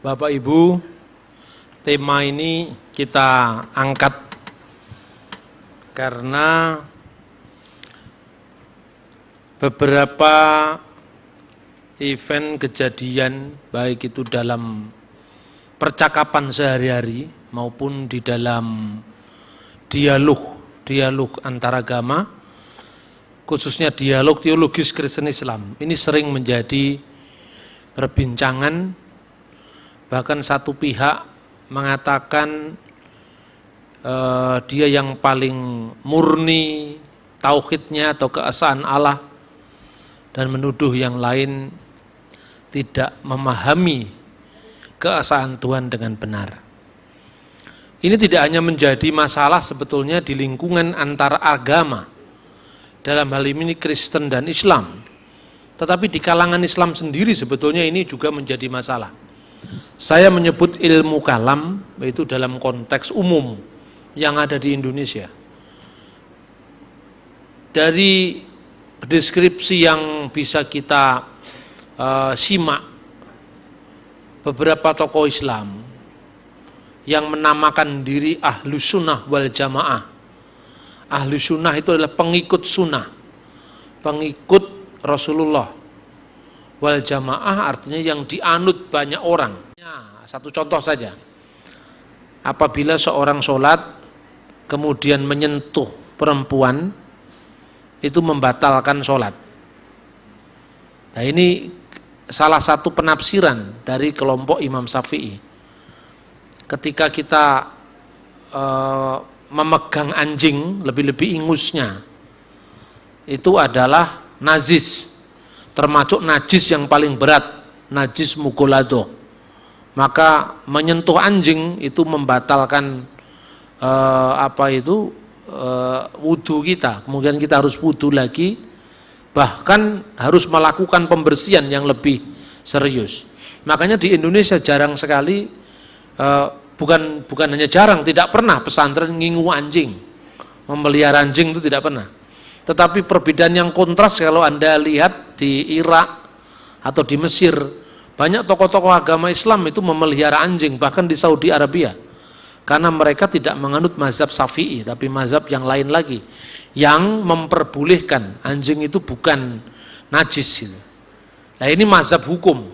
Bapak Ibu, tema ini kita angkat karena beberapa event kejadian, baik itu dalam percakapan sehari-hari maupun di dalam dialog antar agama, khususnya dialog teologis Kristen Islam, ini sering menjadi perbincangan. Bahkan satu pihak mengatakan dia yang paling murni tauhidnya atau keesaan Allah, dan menuduh yang lain tidak memahami keesaan Tuhan dengan benar. Ini tidak hanya menjadi masalah sebetulnya di lingkungan antar agama, dalam hal ini Kristen dan Islam, tetapi di kalangan Islam sendiri sebetulnya ini juga menjadi masalah. Saya menyebut ilmu kalam itu dalam konteks umum yang ada di Indonesia. Dari deskripsi yang bisa kita simak, beberapa tokoh Islam yang menamakan diri Ahlus Sunnah wal Jamaah. Ahlus Sunnah itu adalah pengikut sunnah, pengikut Rasulullah. Wal Jamaah artinya yang dianut banyak orang. Satu contoh saja, apabila seorang sholat kemudian menyentuh perempuan, itu membatalkan sholat. Nah, ini salah satu penafsiran dari kelompok Imam Syafi'i. Ketika kita memegang anjing, lebih-lebih ingusnya, itu adalah najis, termasuk najis yang paling berat, najis mugolado. Maka menyentuh anjing itu membatalkan wudhu kita. Kemudian kita harus wudhu lagi, bahkan harus melakukan pembersihan yang lebih serius. Makanya di Indonesia jarang sekali, bukan hanya jarang, tidak pernah pesantren ngingu anjing, memelihara anjing itu tidak pernah. Tetapi perbedaan yang kontras kalau Anda lihat di Irak atau di Mesir, banyak tokoh-tokoh agama Islam itu memelihara anjing, bahkan di Saudi Arabia, karena mereka tidak menganut mazhab Syafi'i, tapi mazhab yang lain lagi, yang memperbolehkan anjing itu bukan najis gitu. Nah, ini mazhab hukum.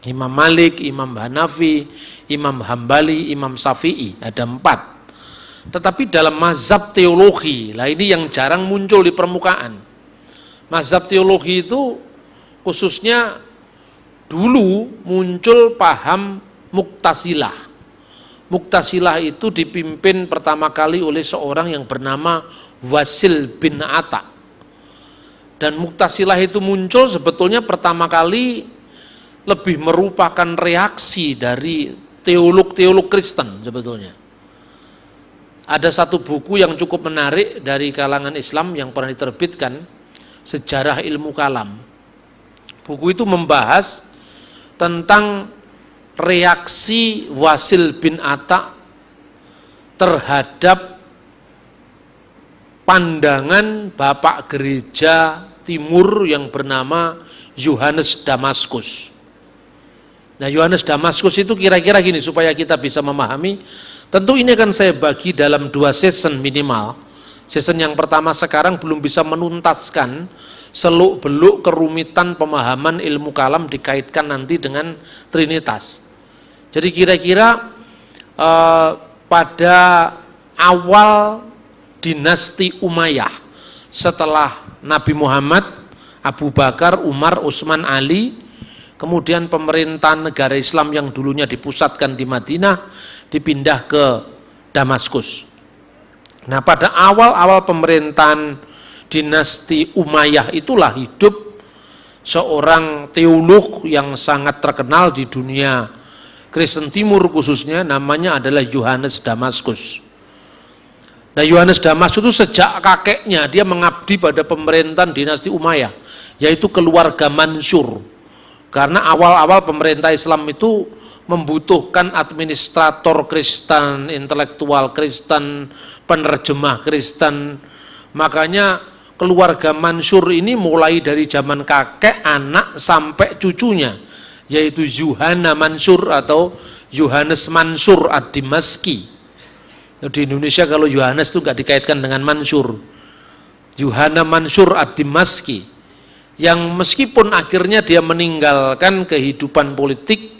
Imam Malik, Imam Hanafi, Imam Hambali, Imam Syafi'i, ada 4. Tetapi dalam mazhab teologi, lah ini yang jarang muncul di permukaan. Mazhab teologi itu khususnya dulu muncul paham Mu'tazilah. Mu'tazilah itu dipimpin pertama kali oleh seorang yang bernama Wasil bin Atta. Dan Mu'tazilah itu muncul sebetulnya pertama kali lebih merupakan reaksi dari teolog-teolog Kristen sebetulnya. Ada satu buku yang cukup menarik dari kalangan Islam yang pernah diterbitkan, Sejarah Ilmu Kalam. Buku itu membahas tentang reaksi Wasil bin Atta terhadap pandangan Bapak Gereja Timur yang bernama Yohanes Damaskus. Nah, Yohanes Damaskus itu kira-kira gini, supaya kita bisa memahami. Tentu ini akan saya bagi dalam 2 season minimal. Season yang pertama sekarang belum bisa menuntaskan seluk-beluk kerumitan pemahaman ilmu kalam dikaitkan nanti dengan Trinitas. Jadi kira-kira pada awal dinasti Umayyah, setelah Nabi Muhammad, Abu Bakar, Umar, Utsman, Ali, kemudian pemerintahan negara Islam yang dulunya dipusatkan di Madinah dipindah ke Damaskus. Nah, pada awal-awal pemerintahan dinasti Umayyah itulah hidup seorang teolog yang sangat terkenal di dunia Kristen Timur khususnya, namanya adalah Yohanes Damaskus. Nah, Yohanes Damaskus itu sejak kakeknya dia mengabdi pada pemerintahan dinasti Umayyah, yaitu keluarga Mansur. Karena awal-awal pemerintah Islam itu membutuhkan administrator Kristen, intelektual Kristen, penerjemah Kristen. Makanya keluarga Mansur ini mulai dari zaman kakek, anak, sampai cucunya yaitu Yuhanna Mansur atau Yohanes Mansur ad-Dimaski. Di Indonesia kalau Yohanes itu nggak dikaitkan dengan Mansur. Yohanna Mansur ad-Dimaski, yang meskipun akhirnya dia meninggalkan kehidupan politik,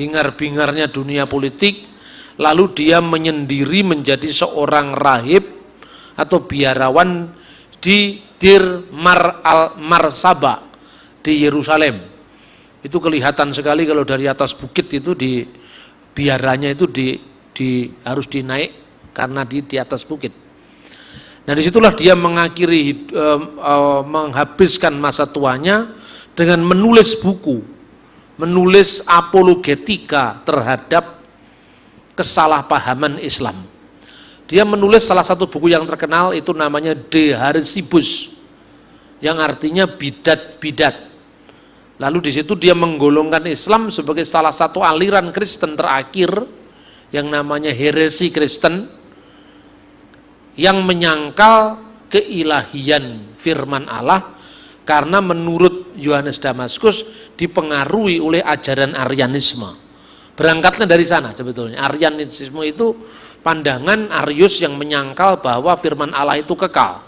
hingar-bingarnya dunia politik, lalu dia menyendiri menjadi seorang rahib atau biarawan di Dir Marsaba di Yerusalem. Itu kelihatan sekali kalau dari atas bukit itu, di biaranya itu harus dinaik karena di atas bukit. Nah, disitulah dia mengakhiri menghabiskan masa tuanya dengan menulis buku, menulis apologetika terhadap kesalahpahaman Islam. Dia menulis salah satu buku yang terkenal itu namanya De Harsibus, yang artinya bidat-bidat. Lalu di situ dia menggolongkan Islam sebagai salah satu aliran Kristen terakhir yang namanya heresi Kristen, yang menyangkal keilahian firman Allah karena menurut Yohanes Damaskus dipengaruhi oleh ajaran Arianisme. Berangkatnya dari sana sebetulnya. Arianisme itu pandangan Arius yang menyangkal bahwa firman Allah itu kekal.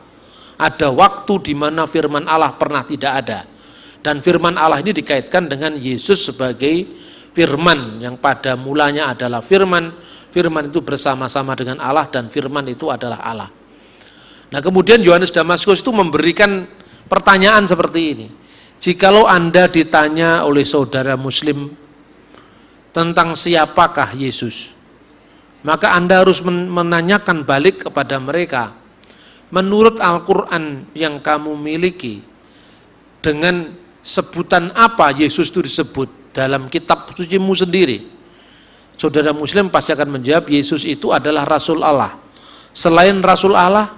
Ada waktu di mana firman Allah pernah tidak ada. Dan firman Allah ini dikaitkan dengan Yesus sebagai firman yang pada mulanya adalah firman, firman itu bersama-sama dengan Allah dan firman itu adalah Allah. Nah, kemudian Yohanes Damaskus itu memberikan pertanyaan seperti ini. Jikalau Anda ditanya oleh saudara muslim tentang siapakah Yesus, maka Anda harus menanyakan balik kepada mereka, menurut Al-Quran yang kamu miliki, dengan sebutan apa Yesus itu disebut dalam kitab sucimu sendiri? Saudara muslim pasti akan menjawab, Yesus itu adalah Rasul Allah. Selain Rasul Allah,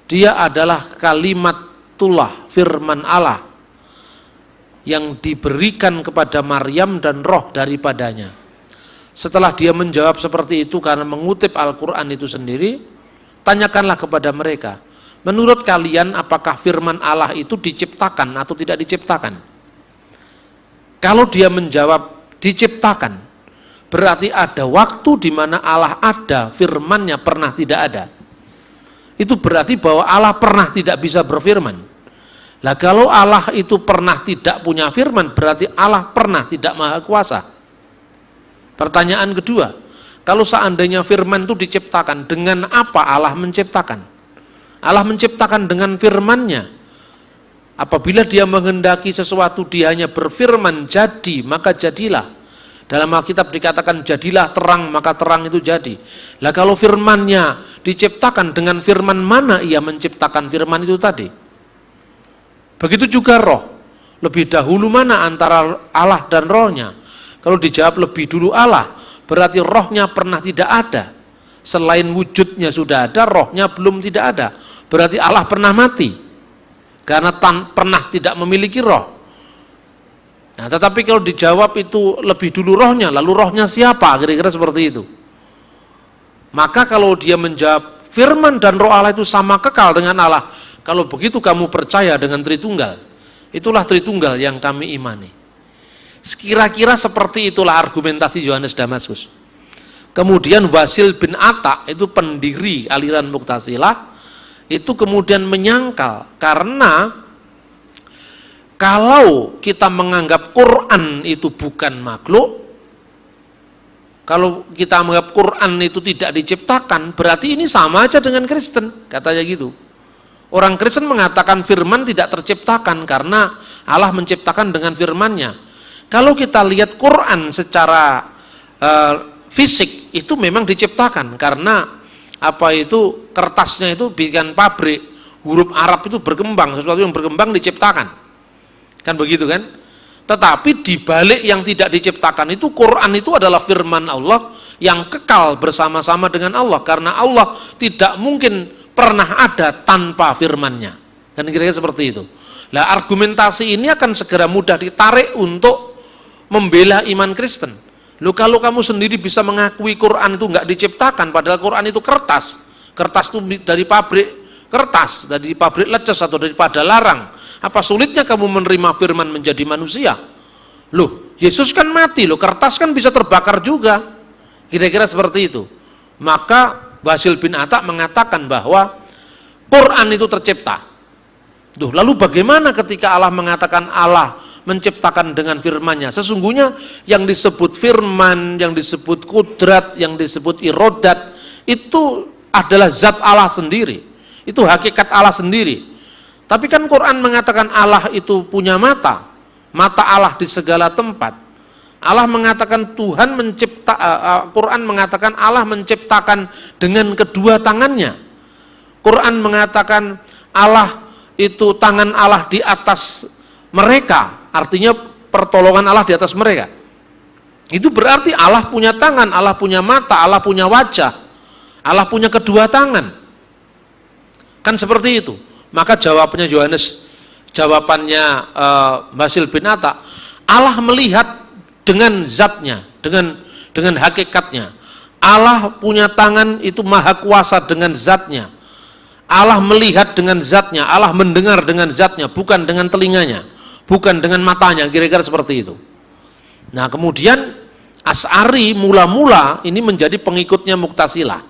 dia adalah kalimatullah, firman Allah yang diberikan kepada Maryam dan roh daripadanya. Setelah dia menjawab seperti itu karena mengutip Al-Quran itu sendiri, tanyakanlah kepada mereka, menurut kalian apakah firman Allah itu diciptakan atau tidak diciptakan? Kalau dia menjawab diciptakan, berarti ada waktu di mana Allah ada, firman-Nya pernah tidak ada. Itu berarti bahwa Allah pernah tidak bisa berfirman. Lah kalau Allah itu pernah tidak punya firman, berarti Allah pernah tidak maha kuasa. Pertanyaan kedua, kalau seandainya firman itu diciptakan, dengan apa Allah menciptakan? Allah menciptakan dengan firman-Nya. Apabila dia menghendaki sesuatu, dia hanya berfirman jadi, maka jadilah. Dalam Alkitab dikatakan jadilah terang, maka terang itu jadi. Lah kalau firman-Nya diciptakan, dengan firman mana ia menciptakan firman itu tadi? Begitu juga roh. Lebih dahulu mana antara Allah dan rohnya? Kalau dijawab lebih dulu Allah, berarti rohnya pernah tidak ada. Selain wujudnya sudah ada, rohnya belum tidak ada. Berarti Allah pernah mati karena pernah tidak memiliki roh. Nah, tetapi kalau dijawab itu lebih dulu rohnya, lalu rohnya siapa? Kira-kira seperti itu. Maka kalau dia menjawab firman dan roh Allah itu sama kekal dengan Allah, kalau begitu kamu percaya dengan Tritunggal, itulah Tritunggal yang kami imani. Kira-kira seperti itulah argumentasi Yohanes Damaskus. Kemudian Wasil bin Atta, itu pendiri aliran Mu'tazilah, itu kemudian menyangkal karena kalau kita menganggap Quran itu bukan makhluk, kalau kita menganggap Quran itu tidak diciptakan, berarti ini sama aja dengan Kristen, katanya gitu. Orang Kristen mengatakan firman tidak terciptakan karena Allah menciptakan dengan firman-Nya. Kalau kita lihat Quran secara fisik, itu memang diciptakan karena apa itu, kertasnya itu bikin pabrik, huruf Arab itu berkembang, sesuatu yang berkembang diciptakan. Kan begitu kan? Tetapi di balik yang tidak diciptakan itu, Quran itu adalah firman Allah yang kekal bersama-sama dengan Allah, karena Allah tidak mungkin pernah ada tanpa firman-Nya. Kan kira-kira seperti itu. Nah, argumentasi ini akan segera mudah ditarik untuk membela iman Kristen. Loh, kalau kamu sendiri bisa mengakui Quran itu nggak diciptakan, padahal Quran itu kertas. Kertas itu dari pabrik kertas, dari pabrik leces atau daripada larang. Apa sulitnya kamu menerima firman menjadi manusia? Loh, Yesus kan mati loh, kertas kan bisa terbakar juga. Kira-kira seperti itu. Maka Basil bin Atta mengatakan bahwa Quran itu tercipta. Duh, lalu bagaimana ketika Allah mengatakan Allah menciptakan dengan firman-Nya? Sesungguhnya yang disebut firman, yang disebut kudrat, yang disebut irodat, itu adalah zat Allah sendiri. Itu hakikat Allah sendiri. Tapi kan Quran mengatakan Allah itu punya mata. Mata Allah di segala tempat. Allah mengatakan Quran mengatakan Allah menciptakan dengan kedua tangannya. Quran mengatakan Allah itu, tangan Allah di atas mereka, artinya pertolongan Allah di atas mereka. Itu berarti Allah punya tangan, Allah punya mata, Allah punya wajah, Allah punya kedua tangan. Kan seperti itu. Maka jawabannya Basil bin Atta, Allah melihat dengan zatnya, dengan hakikatnya. Allah punya tangan, itu maha kuasa dengan zatnya. Allah melihat dengan zatnya, Allah mendengar dengan zatnya, bukan dengan telinganya, bukan dengan matanya, kira-kira seperti itu. Nah, kemudian Asy'ari mula-mula ini menjadi pengikutnya Mu'tazilah.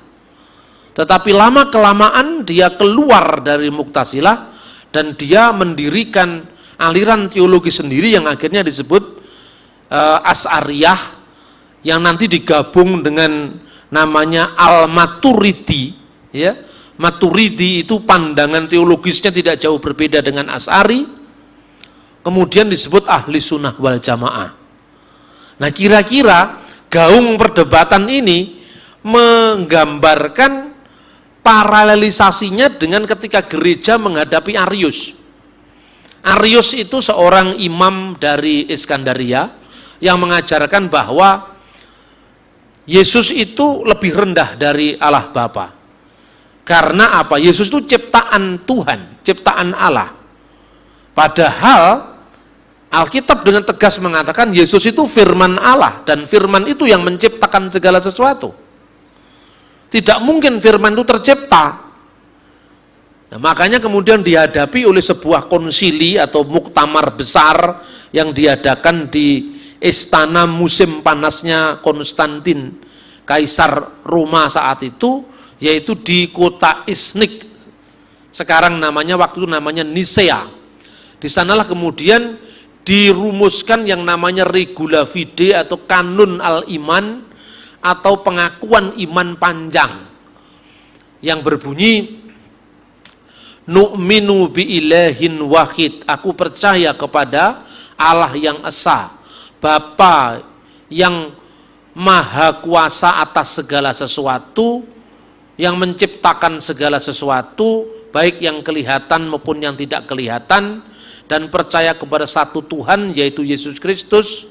Tetapi lama-kelamaan dia keluar dari Mu'tazilah dan dia mendirikan aliran teologi sendiri yang akhirnya disebut Asy'ariyah, yang nanti digabung dengan namanya Al-Maturidi, ya. Maturidi itu pandangan teologisnya tidak jauh berbeda dengan Asy'ari, kemudian disebut Ahli Sunnah wal Jamaah. Nah, kira-kira gaung perdebatan ini menggambarkan paralelisasinya dengan ketika gereja menghadapi Arius. Arius itu seorang imam dari Iskandaria yang mengajarkan bahwa Yesus itu lebih rendah dari Allah Bapa. Karena apa? Yesus itu ciptaan Tuhan, ciptaan Allah. Padahal Alkitab dengan tegas mengatakan Yesus itu firman Allah, dan firman itu yang menciptakan segala sesuatu. Tidak mungkin firman itu tercipta. Nah, makanya kemudian dihadapi oleh sebuah konsili atau muktamar besar yang diadakan di istana musim panasnya Konstantin, Kaisar Roma saat itu, yaitu di kota Iznik. Sekarang waktu itu namanya Nisea. Di sanalah kemudian dirumuskan yang namanya Regula Fide atau Kanun Al-Iman atau pengakuan iman panjang, yang berbunyi Nu'minu bi ilahin wahid, aku percaya kepada Allah yang esa, Bapa yang maha kuasa atas segala sesuatu, yang menciptakan segala sesuatu, baik yang kelihatan maupun yang tidak kelihatan, dan percaya kepada satu Tuhan yaitu Yesus Kristus,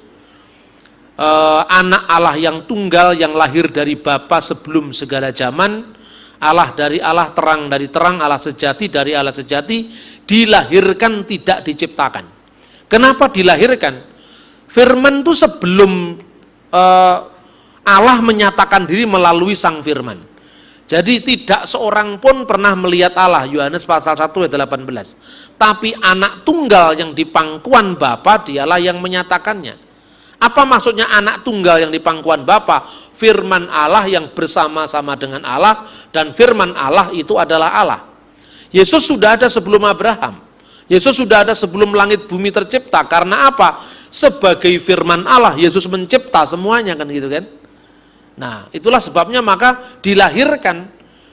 anak Allah yang tunggal, yang lahir dari Bapa sebelum segala zaman, Allah dari Allah, terang dari terang, Allah sejati dari Allah sejati, dilahirkan tidak diciptakan. Kenapa dilahirkan? Firman itu sebelum Allah menyatakan diri melalui sang firman. Jadi tidak seorang pun pernah melihat Allah, Yohanes pasal 1 ayat 18. Tapi anak tunggal yang di pangkuan Bapa, dialah yang menyatakannya. Apa maksudnya anak tunggal yang di pangkuan Bapa? Firman Allah yang bersama-sama dengan Allah, dan firman Allah itu adalah Allah. Yesus sudah ada sebelum Abraham. Yesus sudah ada sebelum langit bumi tercipta. Karena apa? Sebagai firman Allah, Yesus mencipta semuanya, kan gitu kan? Nah, itulah sebabnya maka dilahirkan.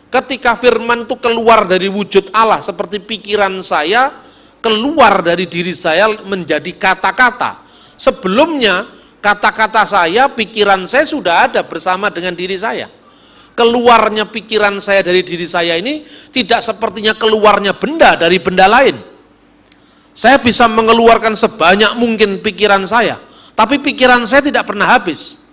Ketika firman itu keluar dari wujud Allah, seperti pikiran saya keluar dari diri saya menjadi kata-kata. Sebelumnya kata-kata saya, pikiran saya sudah ada bersama dengan diri saya. Keluarnya pikiran saya dari diri saya ini tidak sepertinya keluarnya benda dari benda lain. Saya bisa mengeluarkan sebanyak mungkin pikiran saya, tapi pikiran saya tidak pernah habis.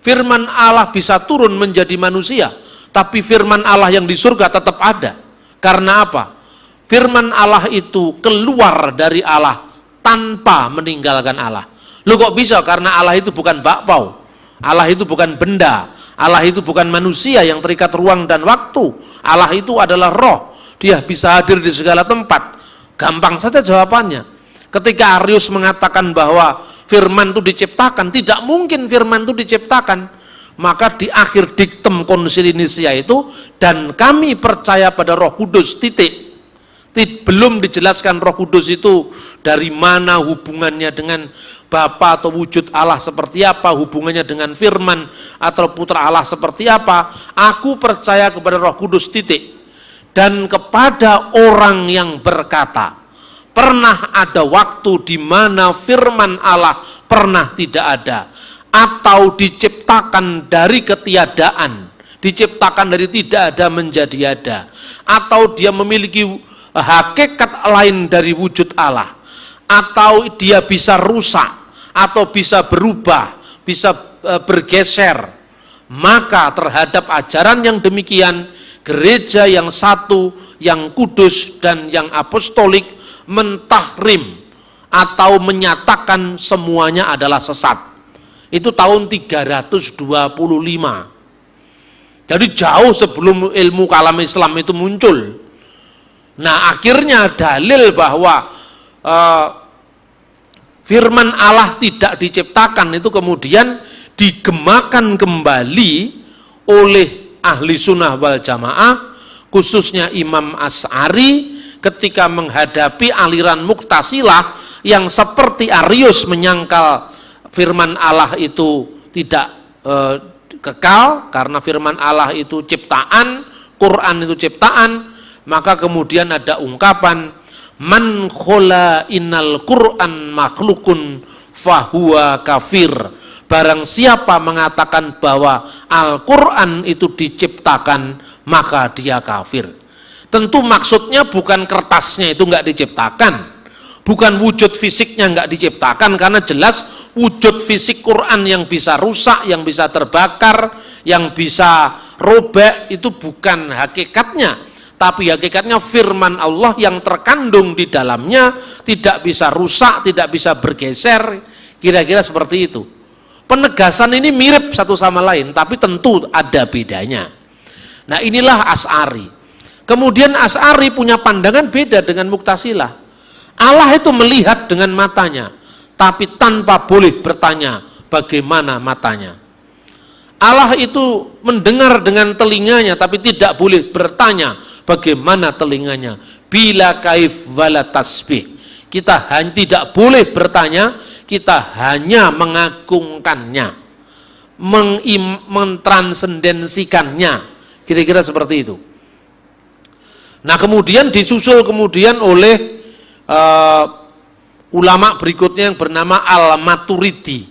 Firman Allah bisa turun menjadi manusia, tapi firman Allah yang di surga tetap ada. Karena apa? Firman Allah itu keluar dari Allah tanpa meninggalkan Allah. Lu kok bisa? Karena Allah itu bukan bakpao, Allah itu bukan benda, Allah itu bukan manusia yang terikat ruang dan waktu. Allah itu adalah roh, dia bisa hadir di segala tempat. Gampang saja jawabannya. Ketika Arius mengatakan bahwa firman itu diciptakan. Tidak mungkin firman itu diciptakan. Maka di akhir diktum Konsili Nicea itu, dan kami percaya pada Roh Kudus, titik. Belum dijelaskan Roh Kudus itu dari mana, hubungannya dengan Bapa atau wujud Allah seperti apa, hubungannya dengan firman atau putra Allah seperti apa. Aku percaya kepada Roh Kudus, titik. Dan kepada orang yang berkata, pernah ada waktu di mana firman Allah pernah tidak ada, atau diciptakan dari ketiadaan, diciptakan dari tidak ada menjadi ada, atau dia memiliki hakikat lain dari wujud Allah, atau dia bisa rusak, atau bisa berubah, bisa bergeser, maka terhadap ajaran yang demikian, gereja yang satu, yang kudus dan yang apostolik mentahrim atau menyatakan semuanya adalah sesat. Itu tahun 325. Jadi jauh sebelum ilmu kalam Islam itu muncul. Nah, akhirnya dalil bahwa firman Allah tidak diciptakan itu kemudian digemakan kembali oleh ahli sunnah wal jamaah, khususnya Imam Asy'ari ketika menghadapi aliran Mu'tazilah yang seperti Arius menyangkal firman Allah itu tidak kekal karena firman Allah itu ciptaan, Quran itu ciptaan. Maka kemudian ada ungkapan, man khola innal Qur'an makhlukun fahuwa kafir. Barang siapa mengatakan bahwa Al-Quran itu diciptakan, maka dia kafir. Tentu maksudnya bukan kertasnya itu nggak diciptakan, bukan wujud fisiknya nggak diciptakan, karena jelas wujud fisik Quran yang bisa rusak, yang bisa terbakar, yang bisa robek, itu bukan hakikatnya. Tapi hakikatnya firman Allah yang terkandung di dalamnya tidak bisa rusak, tidak bisa bergeser, kira-kira seperti itu. Penegasan ini mirip satu sama lain, tapi tentu ada bedanya. Nah, inilah Asy'ari. Kemudian Asy'ari punya pandangan beda dengan Mu'tazilah. Allah itu melihat dengan matanya, tapi tanpa boleh bertanya bagaimana matanya. Allah itu mendengar dengan telinganya, tapi tidak boleh bertanya bagaimana telinganya. Bila kaif wala tasbih. Kita tidak boleh bertanya, kita hanya mengagungkannya, mentransendensikannya, kira-kira seperti itu. Nah, kemudian disusul kemudian oleh ulama berikutnya yang bernama Al-Maturidi.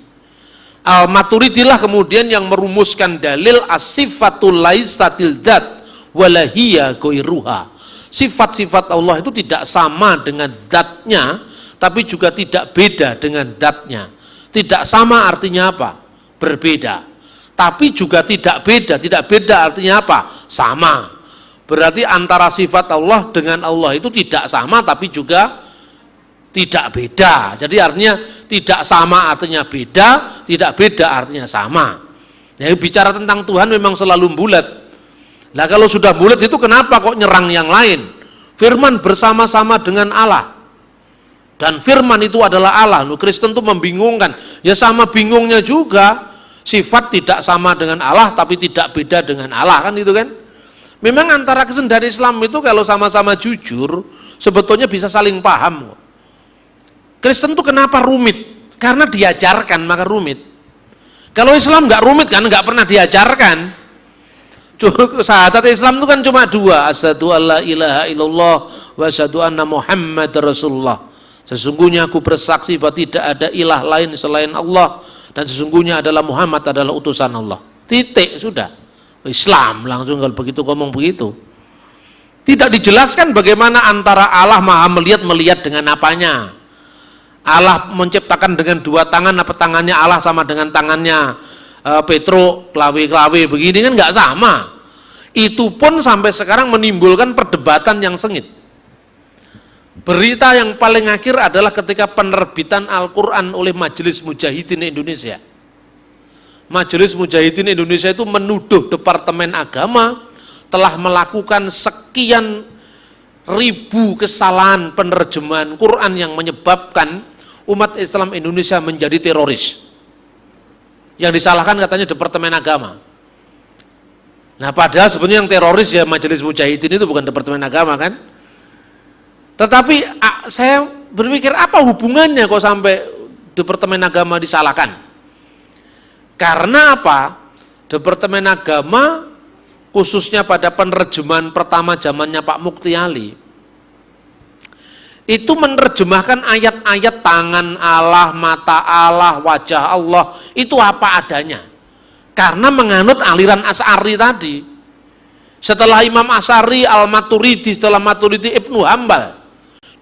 Al-Maturidilah kemudian yang merumuskan dalil as-sifatul laisatil dzat walahiyya ghairuha. Sifat-sifat Allah itu tidak sama dengan zatnya, tapi juga tidak beda dengan zatnya. Tidak sama artinya apa? Berbeda. Tapi juga tidak beda. Tidak beda artinya apa? Sama. Berarti antara sifat Allah dengan Allah itu tidak sama, tapi juga tidak beda. Jadi artinya tidak sama artinya beda, tidak beda artinya sama. Ya, bicara tentang Tuhan memang selalu bulat. Nah, kalau sudah bulat itu kenapa kok nyerang yang lain? Firman bersama-sama dengan Allah. Dan firman itu adalah Allah. Lu Kristen tuh membingungkan. Ya sama bingungnya juga. Sifat tidak sama dengan Allah tapi tidak beda dengan Allah, kan itu kan? Memang antara Kristen dan Islam itu kalau sama-sama jujur sebetulnya bisa saling paham. Kristen tuh kenapa rumit? Karena diajarkan maka rumit. Kalau Islam nggak rumit kan, nggak pernah diajarkan. Syahadat Islam itu kan cuma dua, asyhadu alla ilaha illallah wa asyhadu anna Muhammad Rasulullah. Sesungguhnya aku bersaksi bahwa tidak ada ilah lain selain Allah, dan sesungguhnya adalah Muhammad adalah utusan Allah. Titik, sudah. Islam langsung kalau begitu ngomong begitu. Tidak dijelaskan bagaimana antara Allah Maha melihat dengan apanya. Allah menciptakan dengan dua tangan, apa tangannya Allah sama dengan tangannya Petro, klawe-klawe begini kan nggak sama. Itu pun sampai sekarang menimbulkan perdebatan yang sengit. Berita yang paling akhir adalah ketika penerbitan Al-Quran oleh Majelis Mujahidin Indonesia. Majelis Mujahidin Indonesia itu menuduh Departemen Agama telah melakukan sekian ribu kesalahan penerjemahan Quran yang menyebabkan umat Islam Indonesia menjadi teroris. Yang disalahkan katanya Departemen Agama. Nah, padahal sebenarnya yang teroris ya Majelis Mujahidin itu bukan Departemen Agama kan. Tetapi saya berpikir apa hubungannya kok sampai Departemen Agama disalahkan? Karena apa? Departemen Agama khususnya pada penerjemahan pertama zamannya Pak Mukti Ali itu menerjemahkan ayat-ayat tangan Allah, mata Allah, wajah Allah itu apa adanya, karena menganut aliran Asy'ari tadi. Setelah Imam Asy'ari, Al-Maturidi, setelah Maturidi Ibnu Hambal,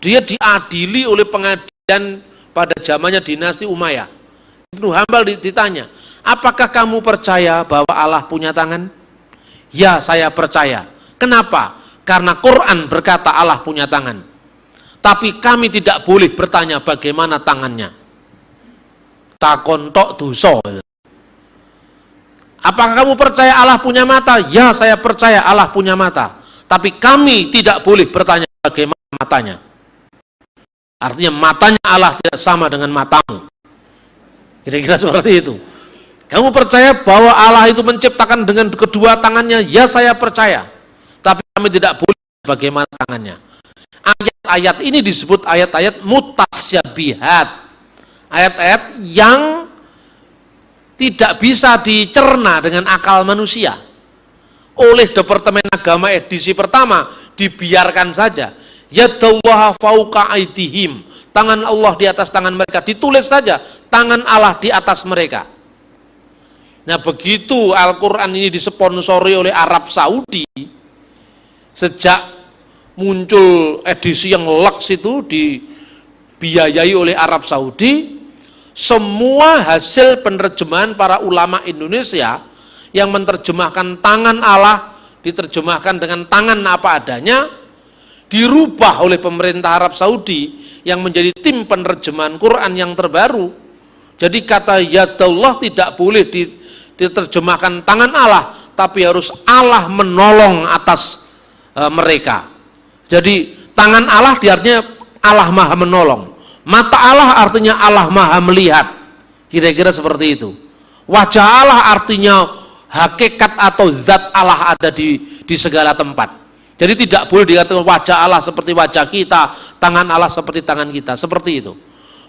dia diadili oleh pengadilan pada zamannya dinasti Umayyah. Ibnu Hambal ditanya, apakah kamu percaya bahwa Allah punya tangan? Ya, saya percaya. Kenapa? Karena Quran berkata Allah punya tangan. Tapi kami tidak boleh bertanya bagaimana tangannya. Takon tok dosa. Apakah kamu percaya Allah punya mata? Ya, saya percaya Allah punya mata. Tapi kami tidak boleh bertanya bagaimana matanya. Artinya matanya Allah tidak sama dengan matamu. Kira-kira seperti itu. Kamu percaya bahwa Allah itu menciptakan dengan kedua tangannya? Ya, saya percaya. Tapi kami tidak boleh bagaimana tangannya. Ayat-ayat ini disebut ayat-ayat mutasyabihat, ayat-ayat yang tidak bisa dicerna dengan akal manusia. Oleh Departemen Agama edisi pertama dibiarkan saja, yadallaha fauqa aydihim, tangan Allah di atas tangan mereka, ditulis saja tangan Allah di atas mereka. Nah, begitu Al-Quran ini disponsori oleh Arab Saudi, sejak muncul edisi yang laks itu dibiayai oleh Arab Saudi, semua hasil penerjemahan para ulama Indonesia yang menerjemahkan tangan Allah diterjemahkan dengan tangan apa adanya, dirubah oleh pemerintah Arab Saudi yang menjadi tim penerjemahan Quran yang terbaru. Jadi kata yadallah tidak boleh diterjemahkan tangan Allah, tapi harus Allah menolong atas mereka. Jadi tangan Allah artinya Allah maha menolong, mata Allah artinya Allah maha melihat, kira-kira seperti itu. Wajah Allah artinya hakikat atau zat Allah ada di segala tempat. Jadi tidak boleh dikatakan wajah Allah seperti wajah kita, tangan Allah seperti tangan kita, seperti itu.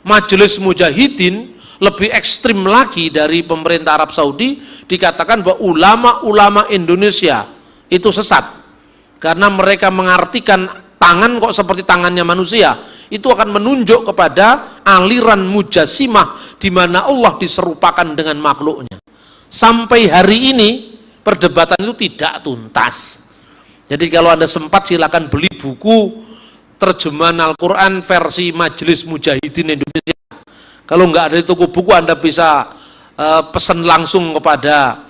Majelis Mujahidin lebih ekstrim lagi dari pemerintah Arab Saudi, dikatakan bahwa ulama-ulama Indonesia itu sesat. Karena mereka mengartikan tangan kok seperti tangannya manusia, itu akan menunjuk kepada aliran mujasimah di mana Allah diserupakan dengan makhluknya. Sampai hari ini perdebatan itu tidak tuntas. Jadi kalau Anda sempat silakan beli buku terjemahan Al-Quran versi Majelis Mujahidin Indonesia. Kalau nggak ada di toko buku, Anda bisa pesan langsung kepada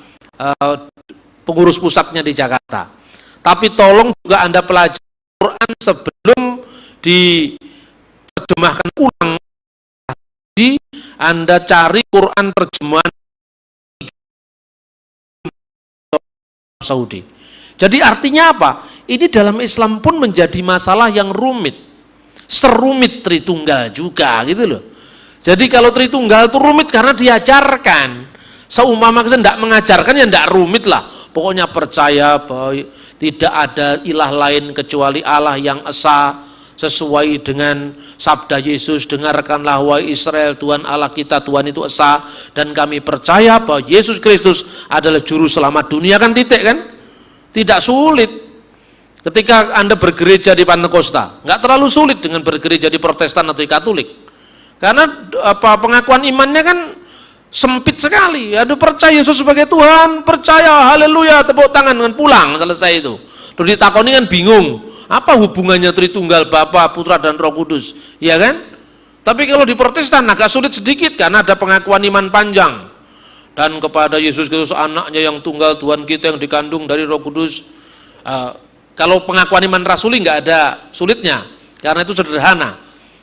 pengurus pusatnya di Jakarta. Tapi tolong juga Anda pelajari Quran sebelum diterjemahkan ulang. Jadi Anda cari Quran terjemahan Saudi. Jadi artinya apa? Ini dalam Islam pun menjadi masalah yang rumit. Serumit Tritunggal juga gitu loh. Jadi kalau Tritunggal itu rumit karena diajarkan. Seumpama kita tidak mengajarkan ya tidak rumit lah. Pokoknya percaya bahwa tidak ada ilah lain kecuali Allah yang esa, sesuai dengan sabda Yesus, dengarkanlah wahai Israel, Tuhan Allah kita, Tuhan itu esa, dan kami percaya bahwa Yesus Kristus adalah juru selamat dunia, kan titik kan? Tidak sulit. Ketika Anda bergereja di Pantekosta, nggak terlalu sulit dengan bergereja di Protestan atau di Katolik. Karena pengakuan imannya kan sempit sekali. Aduh, percaya Yesus sebagai Tuhan, percaya, haleluya, tepuk tangan, dengan pulang, selesai itu. Terus ditakoni kan bingung, apa hubungannya Tritunggal, Bapa, Putra, dan Roh Kudus, ya kan? Tapi kalau di Protestan agak sulit sedikit karena ada pengakuan iman panjang. Dan kepada Yesus Kristus anaknya yang tunggal, Tuhan kita yang dikandung dari Roh Kudus. Kalau pengakuan iman rasuli nggak ada sulitnya, karena itu sederhana.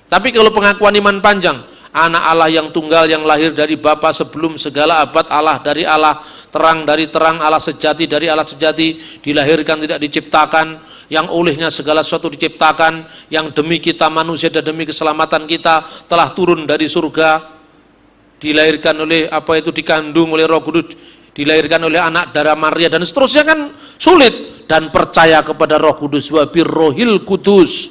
Tapi kalau pengakuan iman panjang, anak Allah yang tunggal yang lahir dari Bapa sebelum segala abad, Allah dari Allah, terang dari terang, Allah sejati dari Allah sejati, dilahirkan tidak diciptakan, yang olehnya segala sesuatu diciptakan, yang demi kita manusia dan demi keselamatan kita telah turun dari surga, dilahirkan oleh dikandung oleh Roh Kudus, dilahirkan oleh anak darah Maria dan seterusnya, kan sulit. Dan percaya kepada Roh Kudus, wa birrohil kudus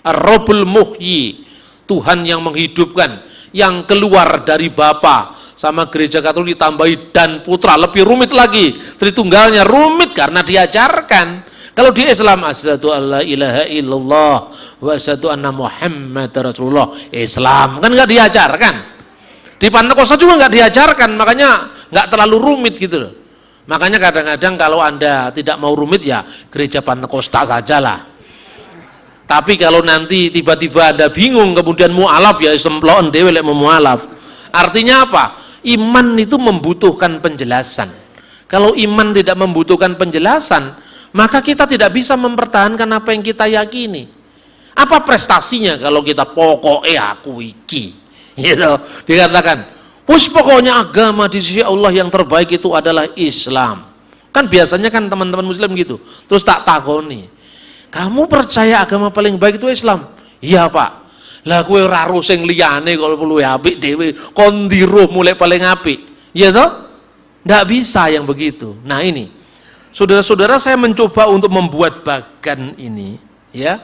ar-robul muhyi, Tuhan yang menghidupkan, yang keluar dari Bapa. Sama gereja Katolik ditambahi dan putra, lebih rumit lagi. Tritunggalnya rumit karena diajarkan. Kalau di Islam, asyhadu alla ilaha illallah wa asyhadu anna Muhammad Rasulullah, Islam kan nggak diajarkan. Di Pentakosta juga nggak diajarkan, makanya nggak terlalu rumit gitu loh. Makanya kadang-kadang kalau Anda tidak mau rumit, ya gereja Pentakosta sajalah. Tapi kalau nanti tiba-tiba Anda bingung kemudian mualaf, ya semploen dhewe lek mau mualaf. Artinya apa? Iman itu membutuhkan penjelasan. Kalau iman tidak membutuhkan penjelasan, maka kita tidak bisa mempertahankan apa yang kita yakini. Apa prestasinya kalau kita pokoknya aku iki, gitu. Dikatakan, wis pokoknya agama di sisi Allah yang terbaik itu adalah Islam. Kan biasanya kan teman-teman Muslim gitu. Terus tak takoni, kamu percaya agama paling baik itu Islam? Iya Pak. Lah kowe ora ro sing liyane kalau luwih apik dhewe, kon ndiruh mulai paling apik. Ya toh? Nggak bisa yang begitu. Nah ini, saudara-saudara, saya mencoba untuk membuat bagan ini, ya.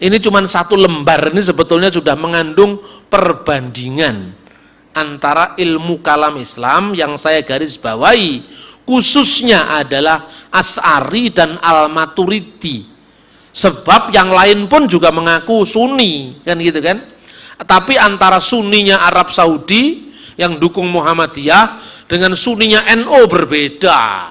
Ini cuma satu lembar, ini sebetulnya sudah mengandung perbandingan antara ilmu kalam Islam yang saya garis bawahi, khususnya adalah Asy'ari dan Al-Maturidi. Sebab yang lain pun juga mengaku Sunni, kan gitu kan. Tapi antara Sunninya Arab Saudi yang dukung Muhammadiyah dengan Sunninya NU berbeda.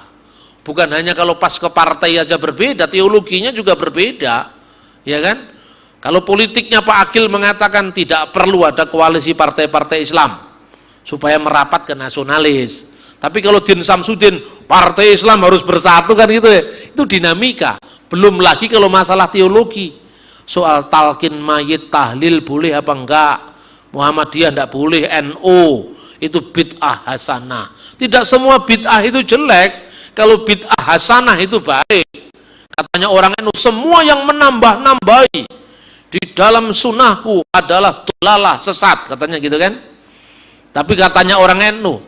Bukan hanya kalau pas ke partai aja berbeda, teologinya juga berbeda, ya kan. Kalau politiknya Pak Akil mengatakan tidak perlu ada koalisi partai-partai Islam supaya merapat ke nasionalis. Tapi kalau Din Samsudin, partai Islam harus bersatu, kan gitu ya. Itu dinamika. Belum lagi kalau masalah teologi, soal talqin mayit, tahlil boleh apa enggak, Muhammadiyah enggak boleh, NU itu bid'ah hasanah. Tidak semua bid'ah itu jelek, kalau bid'ah hasanah itu baik. Katanya orang NU, semua yang menambah-nambahi di dalam sunnahku adalah dolalah, sesat, katanya gitu kan. Tapi katanya orang NU,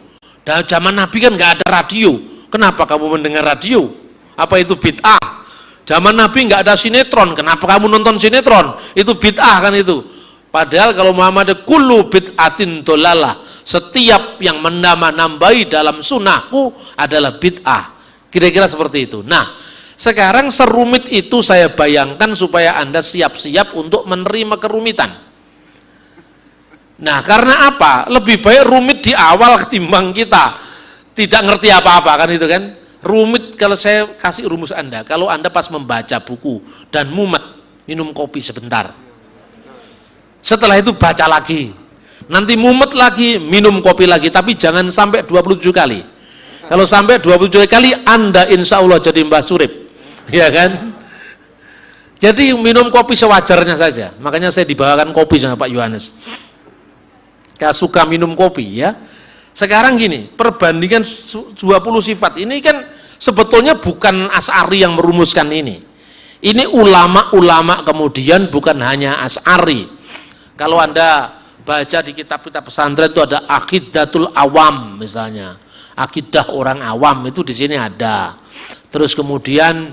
dan zaman Nabi kan nggak ada radio, kenapa kamu mendengar radio? Apa itu bid'ah? Zaman Nabi nggak ada sinetron, kenapa kamu nonton sinetron? Itu bid'ah kan itu. Padahal kalau Muhammad kullu bid'atin dolalah, setiap yang menambah-nambahi dalam sunnahku adalah bid'ah. Kira-kira seperti itu. Nah, sekarang serumit itu saya bayangkan supaya Anda siap-siap untuk menerima kerumitan. Nah, karena apa? Lebih baik rumit di awal ketimbang kita tidak ngerti apa-apa, kan itu kan. Rumit, kalau saya kasih rumus Anda, kalau Anda pas membaca buku dan mumet, minum kopi sebentar. Setelah itu baca lagi. Nanti mumet lagi, minum kopi lagi, tapi jangan sampai 27 kali. Kalau sampai 27 kali, Anda insya Allah jadi Mbah Surip. Ya kan? Jadi minum kopi sewajarnya saja. Makanya saya dibawakan kopi sama Pak Yohanes. Kayak suka minum kopi, ya. Sekarang gini, perbandingan 20 sifat ini kan sebetulnya bukan Asy'ari yang merumuskan ini. Ini ulama-ulama kemudian, bukan hanya Asy'ari. Kalau Anda baca di kitab-kitab pesantren itu ada Aqidatul Awam misalnya. Akidah orang awam itu di sini ada. Terus kemudian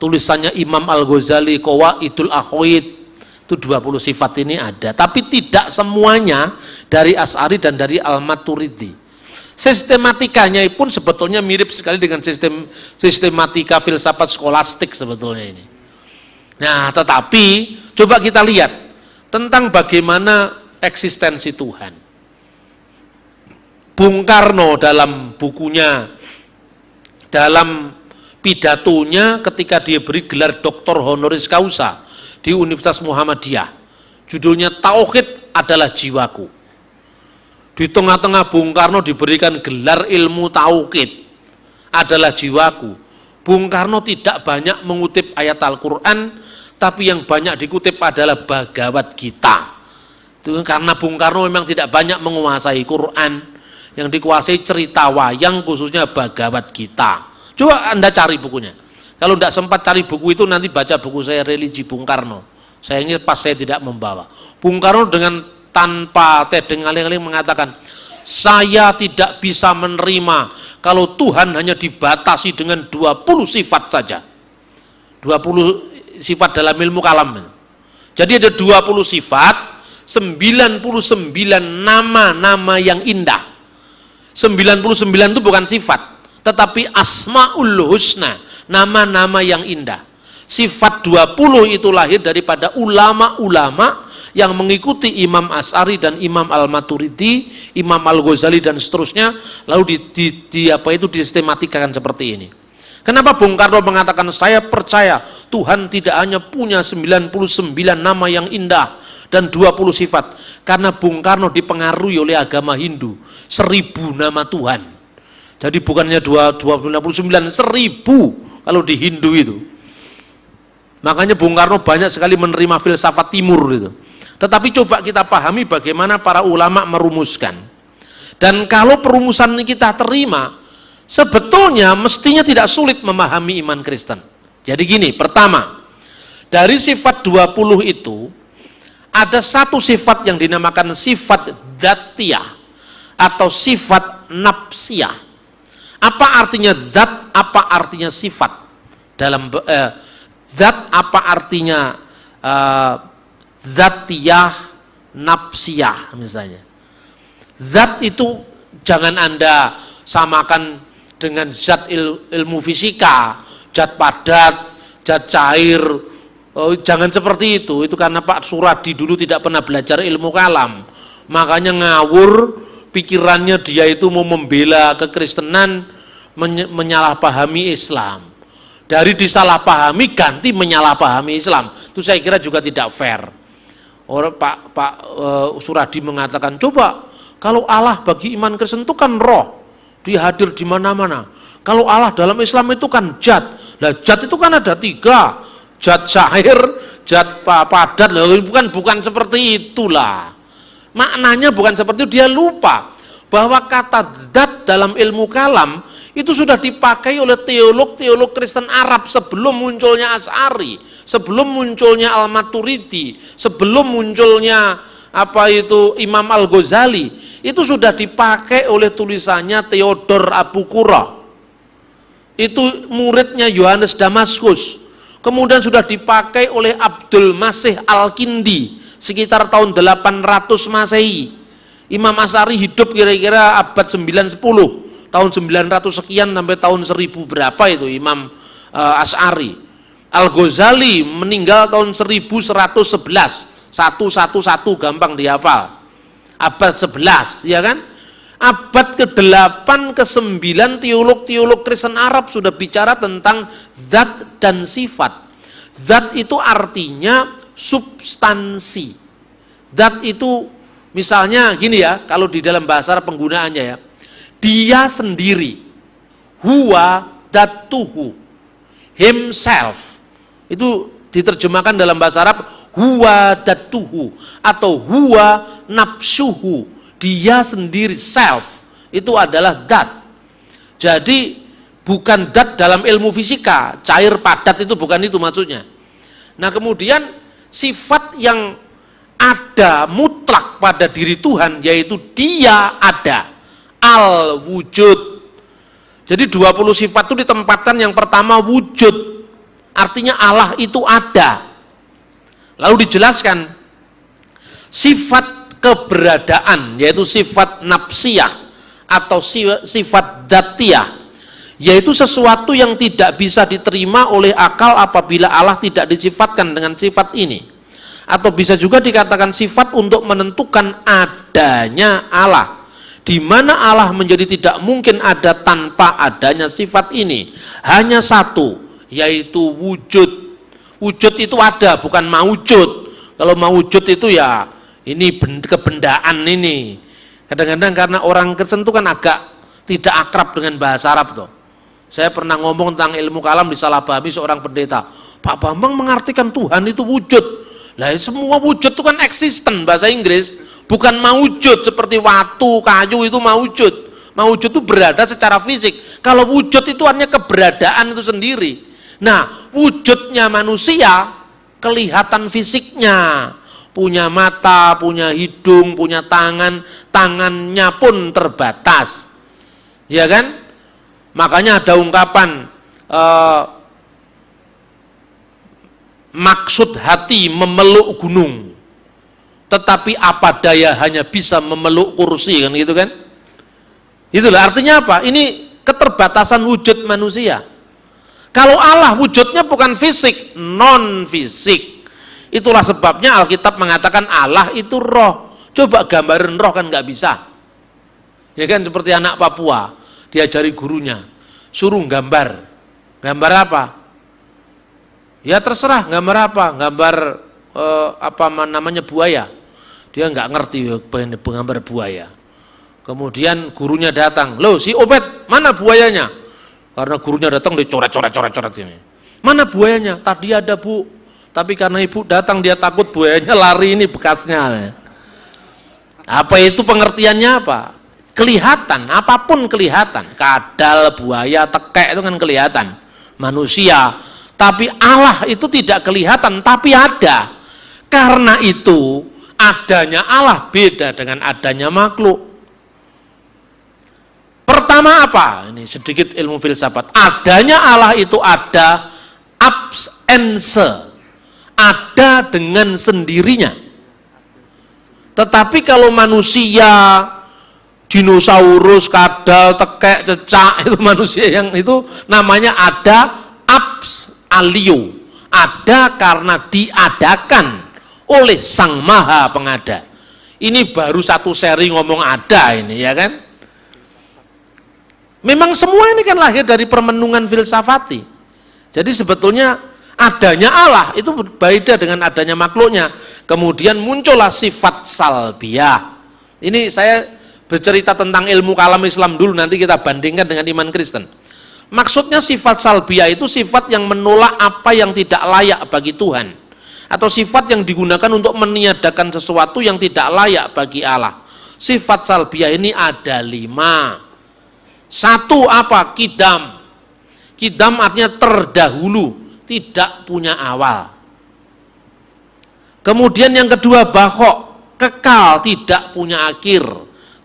tulisannya Imam Al-Ghazali Qawaidul Aqaid, itu 20 sifat ini ada, tapi tidak semuanya dari Asy'ari dan dari Al-Maturidi. Sistematikanya pun sebetulnya mirip sekali dengan sistematika filsafat skolastik sebetulnya ini. Nah, tetapi coba kita lihat tentang bagaimana eksistensi Tuhan. Bung Karno dalam bukunya, dalam pidatonya ketika dia beri gelar doktor honoris causa di Universitas Muhammadiyah, judulnya Tauhid adalah Jiwaku. Di tengah-tengah Bung Karno diberikan gelar ilmu tauhid adalah jiwaku. Bung Karno tidak banyak mengutip ayat Al-Quran, tapi yang banyak dikutip adalah Bhagavad Gita. Itu karena Bung Karno memang tidak banyak menguasai Quran, yang dikuasai cerita wayang, khususnya Bhagavad Gita. Coba Anda cari bukunya. Kalau tidak sempat cari buku itu, nanti baca buku saya, Religi Bung Karno. Sayangnya pas saya tidak membawa. Bung Karno dengan tanpa tedeng aling-aling mengatakan, saya tidak bisa menerima kalau Tuhan hanya dibatasi dengan 20 sifat saja. 20 sifat dalam ilmu kalam. Jadi ada 20 sifat, 99 nama-nama yang indah. 99 itu bukan sifat, tetapi asmaul husna, nama-nama yang indah. Sifat 20 itu lahir daripada ulama-ulama yang mengikuti Imam Asy'ari dan Imam Al-Maturidi, Imam Al-Ghazali dan seterusnya, lalu disistematikan seperti ini. Kenapa Bung Karno mengatakan saya percaya Tuhan tidak hanya punya 99 nama yang indah dan 20 sifat, karena Bung Karno dipengaruhi oleh agama Hindu, 1000 nama Tuhan. Jadi bukannya 29, 1000 kalau di Hindu itu. Makanya Bung Karno banyak sekali menerima filsafat timur itu. Tetapi coba kita pahami bagaimana para ulama merumuskan. Dan kalau perumusan ini kita terima, sebetulnya mestinya tidak sulit memahami iman Kristen. Jadi gini, pertama, dari sifat 20 itu ada satu sifat yang dinamakan sifat dzatiyah atau sifat nafsiyah. Apa artinya zat, apa artinya sifat? Dalam zat apa artinya dzatiyah, nafsiyah misalnya. Zat itu jangan Anda samakan dengan zat ilmu fisika, zat padat, zat cair. Jangan seperti itu karena Pak Suradi dulu tidak pernah belajar ilmu kalam, makanya ngawur pikirannya. Dia itu mau membela kekristenan, menyalahpahami Islam. Dari disalahpahami ganti menyalahpahami Islam, itu saya kira juga tidak fair. Orang Pak Suradi mengatakan, coba kalau Allah bagi iman Kristen itu kan roh, dia hadir di mana-mana. Kalau Allah dalam Islam itu kan zat. Nah, zat itu kan ada 3, zat cair, zat padat. Bukan seperti itulah. Maknanya bukan seperti itu. Dia lupa bahwa kata zat dalam ilmu kalam itu sudah dipakai oleh teolog-teolog Kristen Arab sebelum munculnya Asy'ari, sebelum munculnya Al-Maturidi, sebelum munculnya Imam Al-Ghazali. Itu sudah dipakai oleh tulisannya Theodor Abu Qurra. Itu muridnya Yohanes Damaskus. Kemudian sudah dipakai oleh Abdul Masih Al-Kindi sekitar tahun 800 Masehi. Imam Asy'ari hidup kira-kira abad 9-10, tahun 900 sekian sampai tahun 1000 berapa itu Imam Asy'ari. Al-Ghazali meninggal tahun 1111, 111 gampang dihafal. Abad 11, ya kan? Abad ke-8, ke-9 teolog-teolog Kristen Arab sudah bicara tentang zat dan sifat. Zat itu artinya substansi. Zat itu misalnya gini ya, kalau di dalam bahasa Arab penggunaannya ya, dia sendiri, huwa datuhu, himself. Itu diterjemahkan dalam bahasa Arab huwa datuhu atau huwa nafsuhu, dia sendiri, self. Itu adalah dat. Jadi bukan dat dalam ilmu fisika, cair padat, itu bukan itu maksudnya. Nah, kemudian sifat yang ada mutlak pada diri Tuhan, yaitu dia ada, al-wujud. Jadi 20 sifat itu ditempatkan, yang pertama wujud, artinya Allah itu ada. Lalu dijelaskan sifat keberadaan, yaitu sifat nafsiyah atau sifat dzatiyah, yaitu sesuatu yang tidak bisa diterima oleh akal apabila Allah tidak disifatkan dengan sifat ini. Atau bisa juga dikatakan sifat untuk menentukan adanya Allah, di mana Allah menjadi tidak mungkin ada tanpa adanya sifat ini. Hanya satu, yaitu wujud. Wujud itu ada, bukan maujud. Kalau maujud itu ya ini kebendaan ini. Kadang-kadang karena orang Kristen itu kan agak tidak akrab dengan bahasa Arab tuh. Saya pernah ngomong tentang ilmu kalam, disalahpahami seorang pendeta. Pak Bambang mengartikan Tuhan itu wujud. Lah semua wujud itu kan eksisten bahasa Inggris, bukan maujud seperti watu, kayu itu maujud. Maujud itu berada secara fisik. Kalau wujud itu hanya keberadaan itu sendiri. Nah, wujudnya manusia kelihatan fisiknya, punya mata, punya hidung, punya tangan, tangannya pun terbatas, ya kan? Makanya ada ungkapan maksud hati memeluk gunung, tetapi apa daya hanya bisa memeluk kursi, kan gitu kan? Itulah artinya apa? Ini keterbatasan wujud manusia. Kalau Allah wujudnya bukan fisik, non fisik. Itulah sebabnya Alkitab mengatakan Allah itu roh. Coba gambarin roh kan nggak bisa. Ya kan, seperti anak Papua, diajari gurunya, suruh gambar. Gambar apa? Ya terserah, gambar apa? Gambar apa namanya, buaya. Dia nggak ngerti gambar buaya. Kemudian gurunya datang, loh si Obed, mana buayanya? Karena gurunya datang, dia coret ini. Mana buayanya? Tadi ada, Bu. Tapi karena ibu datang, dia takut buayanya lari, ini bekasnya. Apa itu pengertiannya apa? Kelihatan, apapun kelihatan. Kadal, buaya, tekek itu kan kelihatan. Manusia. Tapi Allah itu tidak kelihatan, tapi ada. Karena itu, adanya Allah beda dengan adanya makhluk. Pertama apa? Ini sedikit ilmu filsafat. Adanya Allah itu ada absense, ada dengan sendirinya. Tetapi kalau manusia, dinosaurus, kadal, tekek, cecak, itu manusia yang itu namanya ada abs alio, ada karena diadakan oleh Sang Maha Pengada. Ini baru satu seri ngomong ada ini, ya kan? Memang semua ini kan lahir dari permenungan filsafati. Jadi sebetulnya adanya Allah itu berbeda dengan adanya makhluknya. Kemudian muncullah sifat salbiyah. Ini saya bercerita tentang ilmu kalam Islam dulu, nanti kita bandingkan dengan iman Kristen. Maksudnya sifat salbiyah itu sifat yang menolak apa yang tidak layak bagi Tuhan, atau sifat yang digunakan untuk meniadakan sesuatu yang tidak layak bagi Allah. Sifat salbiyah ini ada 5. Satu apa? Kidam. Kidam artinya terdahulu, tidak punya awal. Kemudian yang kedua bakhok, kekal, tidak punya akhir,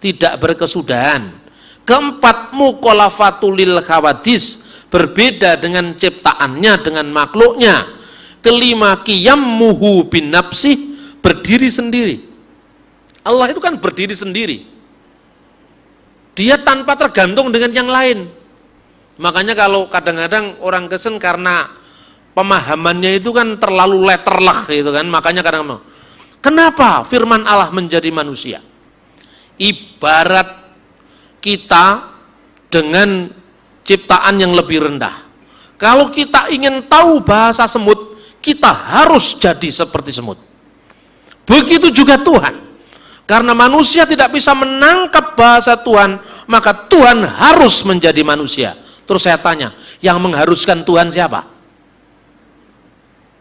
tidak berkesudahan. Keempat mukhalafatulil khawadis, berbeda dengan ciptaannya, dengan makhluknya. Kelima qiyammuhu bin nafsih, berdiri sendiri. Allah itu kan berdiri sendiri. Dia tanpa tergantung dengan yang lain. Makanya kalau kadang-kadang orang Kristen karena pemahamannya itu kan terlalu letterlah gitu kan, makanya kadang-kadang kenapa firman Allah menjadi manusia? Ibarat kita dengan ciptaan yang lebih rendah. Kalau kita ingin tahu bahasa semut, kita harus jadi seperti semut. Begitu juga Tuhan. Karena manusia tidak bisa menangkap bahasa Tuhan, maka Tuhan harus menjadi manusia. Terus saya tanya, yang mengharuskan Tuhan siapa?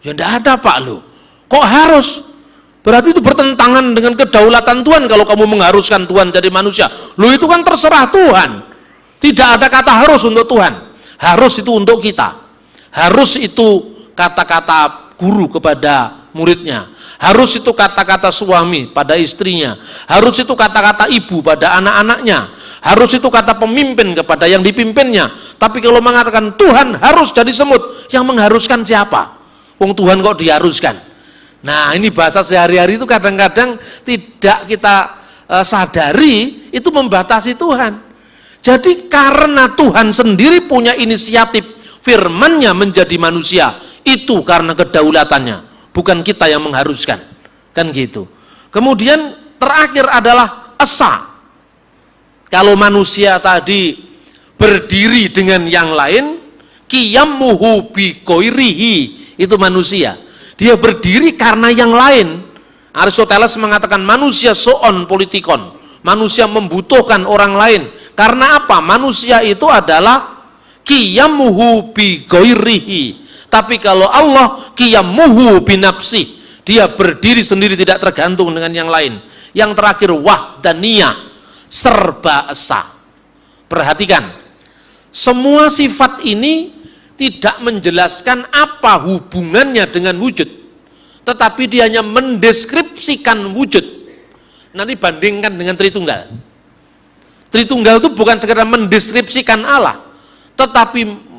Ya tidak ada, Pak, loh. Kok harus? Berarti itu bertentangan dengan kedaulatan Tuhan kalau kamu mengharuskan Tuhan jadi manusia. Loh, itu kan terserah Tuhan. Tidak ada kata harus untuk Tuhan. Harus itu untuk kita. Harus itu kata-kata guru kepada muridnya. Harus itu kata-kata suami pada istrinya. Harus itu kata-kata ibu pada anak-anaknya. Harus itu kata pemimpin kepada yang dipimpinnya. Tapi kalau mengatakan Tuhan harus jadi semut, yang mengharuskan siapa? Wong Tuhan kok diharuskan? Nah, ini bahasa sehari-hari itu kadang-kadang tidak kita sadari, itu membatasi Tuhan. Jadi karena Tuhan sendiri punya inisiatif, firman-Nya menjadi manusia, itu karena kedaulatannya. Bukan kita yang mengharuskan, kan gitu. Kemudian terakhir adalah esa. Kalau manusia tadi berdiri dengan yang lain, qiyammuhu bi ghairihi, itu manusia. Dia berdiri karena yang lain. Aristoteles mengatakan manusia soon politikon, manusia membutuhkan orang lain. Karena apa? Manusia itu adalah qiyammuhu bi ghairihi. Tapi kalau Allah qiyammuhu binafsih, dia berdiri sendiri tidak tergantung dengan yang lain. Yang terakhir wahdaniyah, serba esa. Perhatikan, semua sifat ini tidak menjelaskan apa hubungannya dengan wujud, tetapi dia hanya mendeskripsikan wujud. Nanti bandingkan dengan Tritunggal. Tritunggal itu bukan sekedar mendeskripsikan Allah, tetapi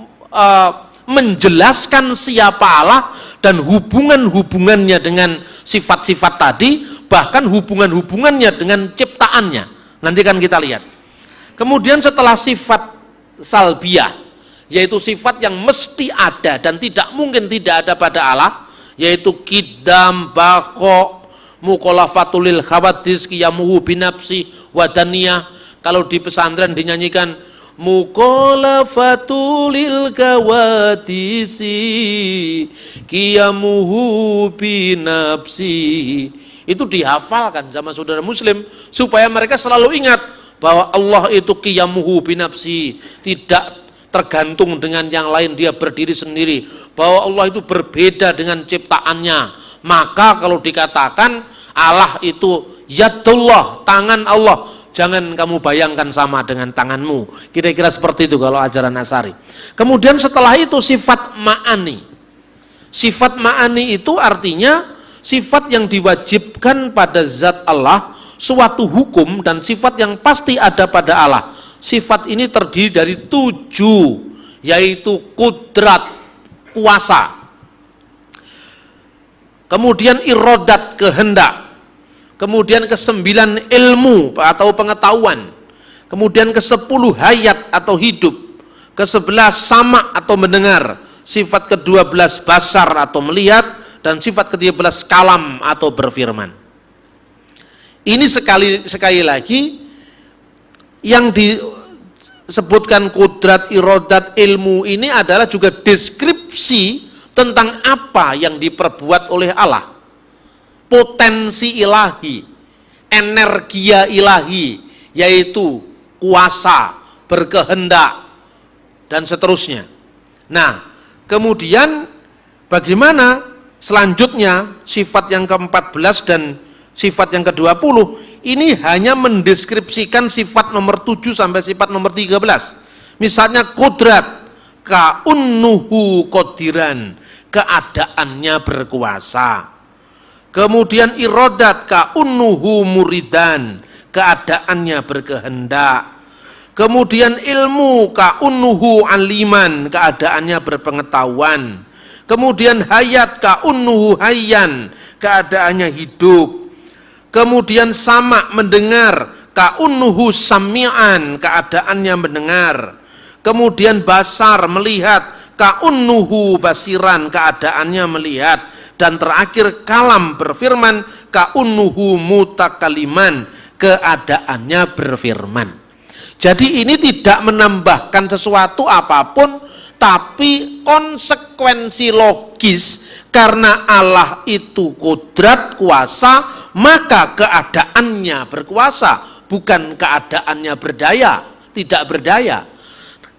menjelaskan siapa Allah dan hubungan-hubungannya dengan sifat-sifat tadi, bahkan hubungan-hubungannya dengan ciptaannya. Nanti kan kita lihat. Kemudian setelah sifat salbiyah, yaitu sifat yang mesti ada dan tidak mungkin tidak ada pada Allah, yaitu qidam, baqo, mukhalafatul lil khawadis, qiyamuhu binafsi wadaniyah. Kalau di pesantren dinyanyikan mukhalafatul lil khawadisi qiyamuhu binafsi, itu dihafalkan sama saudara muslim supaya mereka selalu ingat bahwa Allah itu qiyamuhu binafsi, tidak tergantung dengan yang lain, dia berdiri sendiri, bahwa Allah itu berbeda dengan ciptaannya. Maka kalau dikatakan Allah itu yadullah, tangan Allah, jangan kamu bayangkan sama dengan tanganmu. Kira-kira seperti itu kalau ajaran Asy'ari. Kemudian setelah itu sifat ma'ani. Sifat ma'ani itu artinya sifat yang diwajibkan pada zat Allah, suatu hukum dan sifat yang pasti ada pada Allah. Sifat ini terdiri dari 7, yaitu kudrat, kuasa, kemudian irodat, kehendak, kemudian ke-9 ilmu atau pengetahuan, kemudian ke-10 hayat atau hidup, ke-11 sama atau mendengar, sifat ke-12 basar atau melihat, dan sifat ke-13 kalam atau berfirman. Ini sekali lagi yang disebutkan kudrat, irodat, ilmu ini adalah juga deskripsi tentang apa yang diperbuat oleh Allah. Potensi ilahi, energia ilahi, yaitu kuasa, berkehendak, dan seterusnya. Nah, kemudian bagaimana selanjutnya sifat yang ke-14 dan sifat yang ke-20 ini hanya mendeskripsikan sifat nomor 7 sampai sifat nomor 13. Misalnya kudrat, ka'unnuhu qadiran, keadaannya berkuasa. Kemudian irodat, ka'unnuhu muridan, keadaannya berkehendak. Kemudian ilmu, ka'unnuhu aliman, keadaannya berpengetahuan. Kemudian hayat, ka'unnuhu hayyan, keadaannya hidup. Kemudian sama, mendengar, ka'unnuhu sami'an, keadaannya mendengar. Kemudian basar, melihat, ka'unnuhu basiran, keadaannya melihat. Dan terakhir kalam, berfirman, ka'unnuhu mutakaliman, keadaannya berfirman. Jadi ini tidak menambahkan sesuatu apapun, tapi konsekuensi logis. Karena Allah itu kudrat, kuasa, maka keadaannya berkuasa, bukan keadaannya berdaya, tidak berdaya.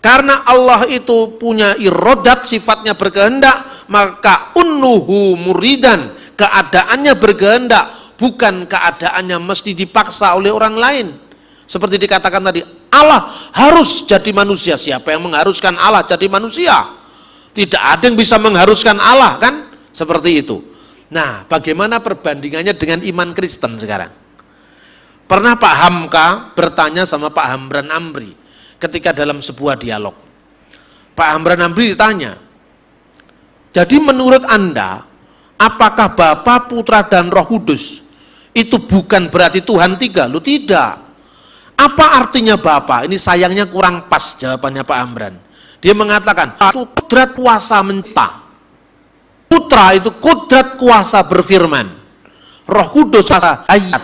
Karena Allah itu punya irodat, sifatnya berkehendak, maka unnuhu muridan, keadaannya berkehendak, bukan keadaannya mesti dipaksa oleh orang lain. Seperti dikatakan tadi, Allah harus jadi manusia. Siapa yang mengharuskan Allah jadi manusia? Tidak ada yang bisa mengharuskan Allah, kan? Seperti itu. Nah, bagaimana perbandingannya dengan iman Kristen sekarang? Pernah Pak Hamka bertanya sama Pak Hamran Amri ketika dalam sebuah dialog. Pak Hamran Amri ditanya, jadi menurut Anda, apakah Bapa, Putra, dan Roh Kudus itu bukan berarti Tuhan 3? Lu tidak. Apa artinya Bapa? Ini sayangnya kurang pas jawabannya Pak Hamran. Dia mengatakan, itu kudrat kuasa mencipta. Putra itu kudrat kuasa berfirman. Roh Kudus kuasa hayat.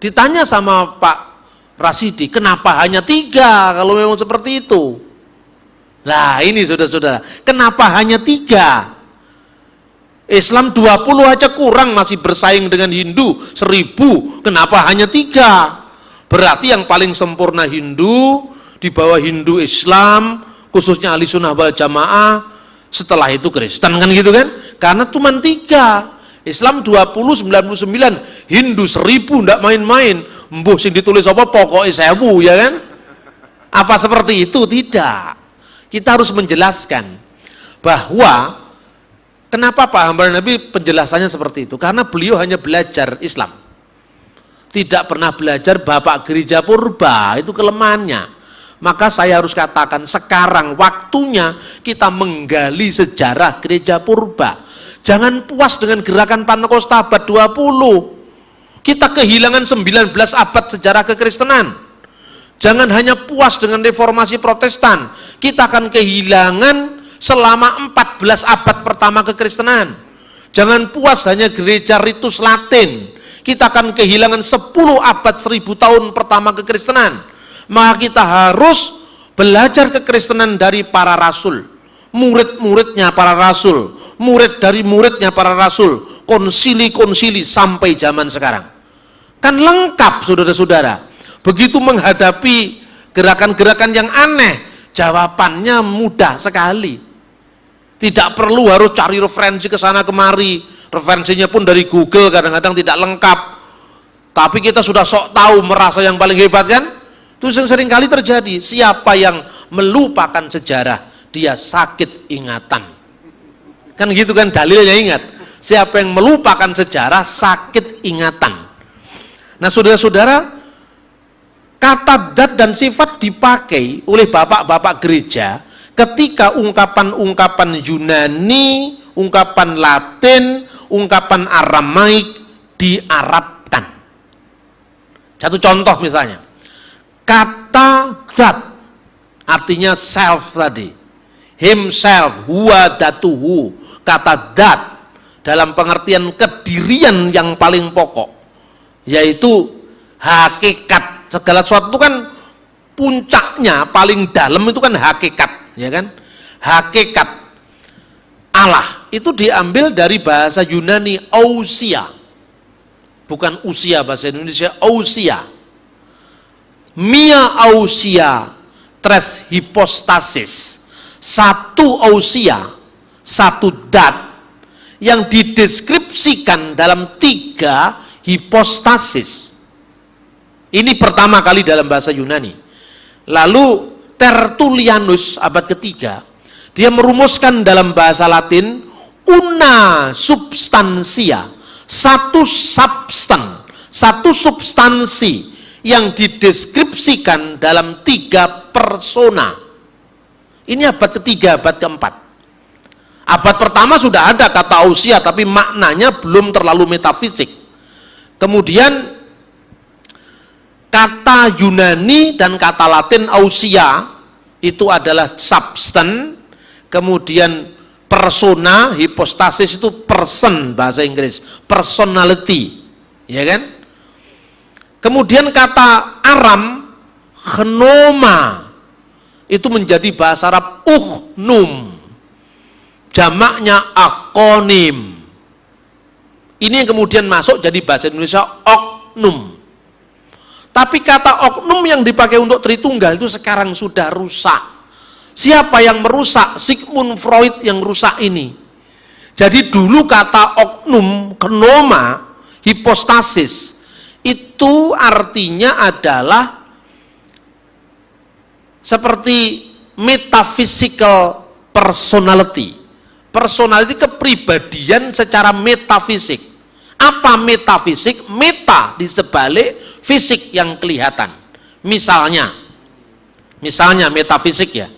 Ditanya sama Pak Rasidi, kenapa hanya 3 kalau memang seperti itu? Nah ini saudara-saudara, kenapa hanya 3? Islam 20 aja kurang, masih bersaing dengan Hindu 1000, kenapa hanya 3? Berarti yang paling sempurna Hindu, di bawah Hindu Islam, khususnya Ahli Sunnah wal Jamaah, setelah itu Kristen, kan gitu kan? Karena cuma 3. Islam 20, 99, Hindu 1000, ndak main-main. Mbuh sing ditulis apa pokoknya 1000, ya kan? Apa seperti itu? Tidak. Kita harus menjelaskan bahwa kenapa Pak hamba Nabi penjelasannya seperti itu? Karena beliau hanya belajar Islam. Tidak pernah belajar Bapak gereja purba, itu kelemahannya. Maka saya harus katakan sekarang waktunya kita menggali sejarah gereja purba. Jangan puas dengan gerakan Pentakosta abad 20. Kita kehilangan 19 abad sejarah kekristenan. Jangan hanya puas dengan reformasi Protestan. Kita akan kehilangan selama 14 abad pertama kekristenan. Jangan puas hanya gereja ritus Latin. Kita akan kehilangan 10 abad 1000 tahun pertama kekristenan. Maka kita harus belajar kekristenan dari para rasul, murid-muridnya para rasul, murid dari muridnya para rasul, konsili-konsili sampai zaman sekarang. Kan lengkap saudara-saudara. Begitu menghadapi gerakan-gerakan yang aneh, jawabannya mudah sekali. Tidak perlu harus cari referensi ke sana kemari. Referensinya pun dari Google kadang-kadang tidak lengkap. Tapi kita sudah sok tahu, merasa yang paling hebat kan? Itu sering kali terjadi. Siapa yang melupakan sejarah, dia sakit ingatan. Kan gitu kan dalilnya, ingat. Siapa yang melupakan sejarah, sakit ingatan. Nah saudara-saudara, kata dat dan sifat dipakai oleh bapak-bapak gereja ketika ungkapan-ungkapan Yunani, ungkapan Latin, ungkapan Aramaik diarabkan. Satu contoh misalnya, kata that artinya self tadi, himself, huwa datuhu, kata that dalam pengertian kedirian yang paling pokok, yaitu hakikat. Segala sesuatu itu kan puncaknya paling dalam itu kan hakikat, ya kan? Hakikat Allah itu diambil dari bahasa Yunani ousia, bukan usia bahasa Indonesia, ousia. Mia ousia tres hypostasis, satu ousia, satu dat yang dideskripsikan dalam 3 hipostasis. Ini pertama kali dalam bahasa Yunani. Lalu Tertullianus abad ketiga, dia merumuskan dalam bahasa Latin una substantia, satu substan, satu substansi yang dideskripsikan dalam 3 persona. Ini abad ketiga, abad keempat. Abad pertama sudah ada kata ousia, tapi maknanya belum terlalu metafisik. Kemudian kata Yunani dan kata Latin ousia itu adalah substan, kemudian persona, hipostasis itu person bahasa Inggris, personality, ya kan? Kemudian kata Aram gnoma itu menjadi bahasa Arab ukhnum, jamaknya akonim. Ini yang kemudian masuk jadi bahasa Indonesia oknum. Tapi kata oknum yang dipakai untuk Tritunggal itu sekarang sudah rusak. Siapa yang merusak? Sigmund Freud yang rusak ini. Jadi dulu kata oknum, gnoma, hipostasis, itu artinya adalah seperti metaphysical personality. Personality kepribadian secara metafisik. Apa metafisik? Meta di sebalik fisik yang kelihatan. Misalnya metafisik ya.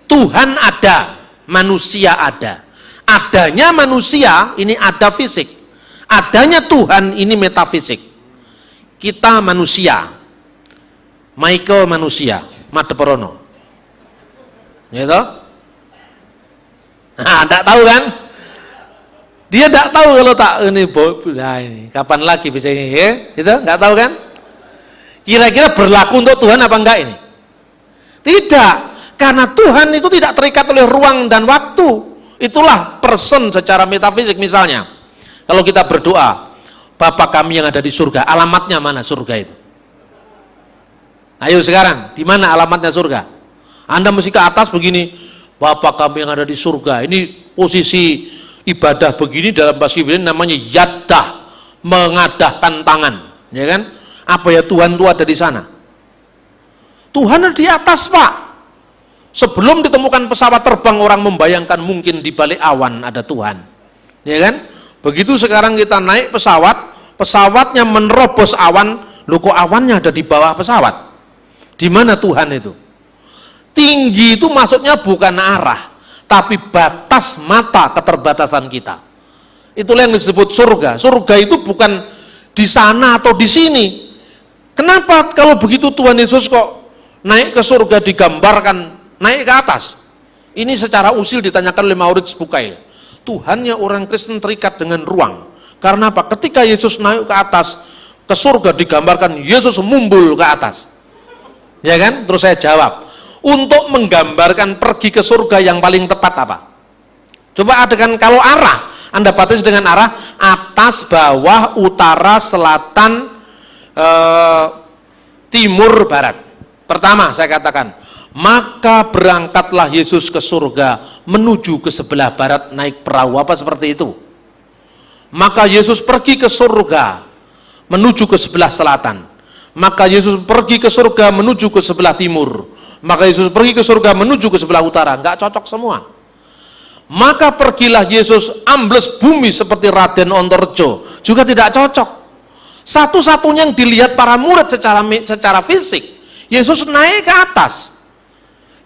Tuhan ada, manusia ada. Adanya manusia ini ada fisik. Adanya Tuhan ini metafisik. Kita manusia. Michael manusia, Madeporono. Gitu? Nah, enggak tahu kan? Dia tidak tahu kalau tak ini, nah ini kapan lagi bisa ini, ya? Itu nggak tahu kan? Kira-kira berlaku untuk Tuhan apa enggak ini? Tidak, karena Tuhan itu tidak terikat oleh ruang dan waktu. Itulah person secara metafisik. Misalnya, kalau kita berdoa, Bapa kami yang ada di surga, alamatnya mana surga itu? Ayo sekarang, di mana alamatnya surga? Anda mesti ke atas begini, Bapa kami yang ada di surga. Ini posisi ibadah begini dalam bahasa Ibrani namanya yadah, mengadahkan tangan, ya kan? Apa ya Tuhan itu ada di sana? Tuhan ada di atas, Pak. Sebelum ditemukan pesawat terbang, orang membayangkan mungkin di balik awan ada Tuhan. Ya kan? Begitu sekarang kita naik pesawat, pesawatnya menerobos awan, loh kok awannya ada di bawah pesawat? Di mana Tuhan itu? Tinggi itu maksudnya bukan arah, tapi batas mata keterbatasan kita. Itulah yang disebut surga. Surga itu bukan di sana atau di sini. Kenapa kalau begitu Tuhan Yesus kok naik ke surga digambarkan naik ke atas? Ini secara usil ditanyakan oleh Maurits Bucaille. Tuhannya orang Kristen terikat dengan ruang. Karena apa? Ketika Yesus naik ke atas, ke surga digambarkan Yesus mumbul ke atas. Ya kan? Terus saya jawab, untuk menggambarkan pergi ke surga yang paling tepat apa? Coba adegan kalau arah, Anda batasi dengan arah atas, bawah, utara, selatan, timur, barat. Pertama saya katakan, maka berangkatlah Yesus ke surga menuju ke sebelah barat naik perahu, apa seperti itu? Maka Yesus pergi ke surga menuju ke sebelah selatan. Maka Yesus pergi ke surga menuju ke sebelah timur. Maka Yesus pergi ke surga menuju ke sebelah utara. Enggak cocok semua. Maka pergilah Yesus ambles bumi seperti Raden Ontorjo, juga tidak cocok. Satu-satunya yang dilihat para murid secara fisik, Yesus naik ke atas.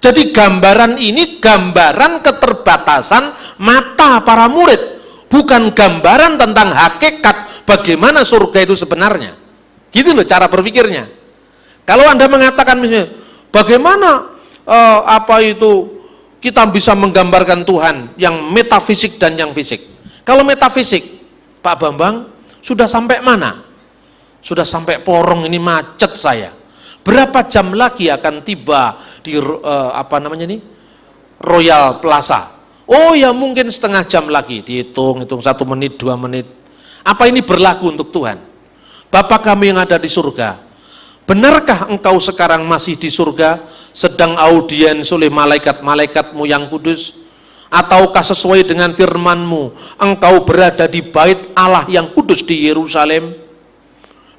Jadi gambaran ini gambaran keterbatasan mata para murid, bukan gambaran tentang hakikat bagaimana surga itu sebenarnya. Gitu loh cara berpikirnya. Kalau Anda mengatakan misalnya, bagaimana kita bisa menggambarkan Tuhan yang metafisik dan yang fisik? Kalau metafisik, Pak Bambang, sudah sampai mana? Sudah sampai Porong, ini macet saya. Berapa jam lagi akan tiba di Royal Plaza? Oh ya mungkin setengah jam lagi. Dihitung 1 menit, 2 menit. Apa ini berlaku untuk Tuhan? Bapa kami yang ada di surga, benarkah engkau sekarang masih di surga, sedang audiens oleh malaikat-malaikatmu yang kudus? Ataukah sesuai dengan firman-Mu, engkau berada di bait Allah yang kudus di Yerusalem?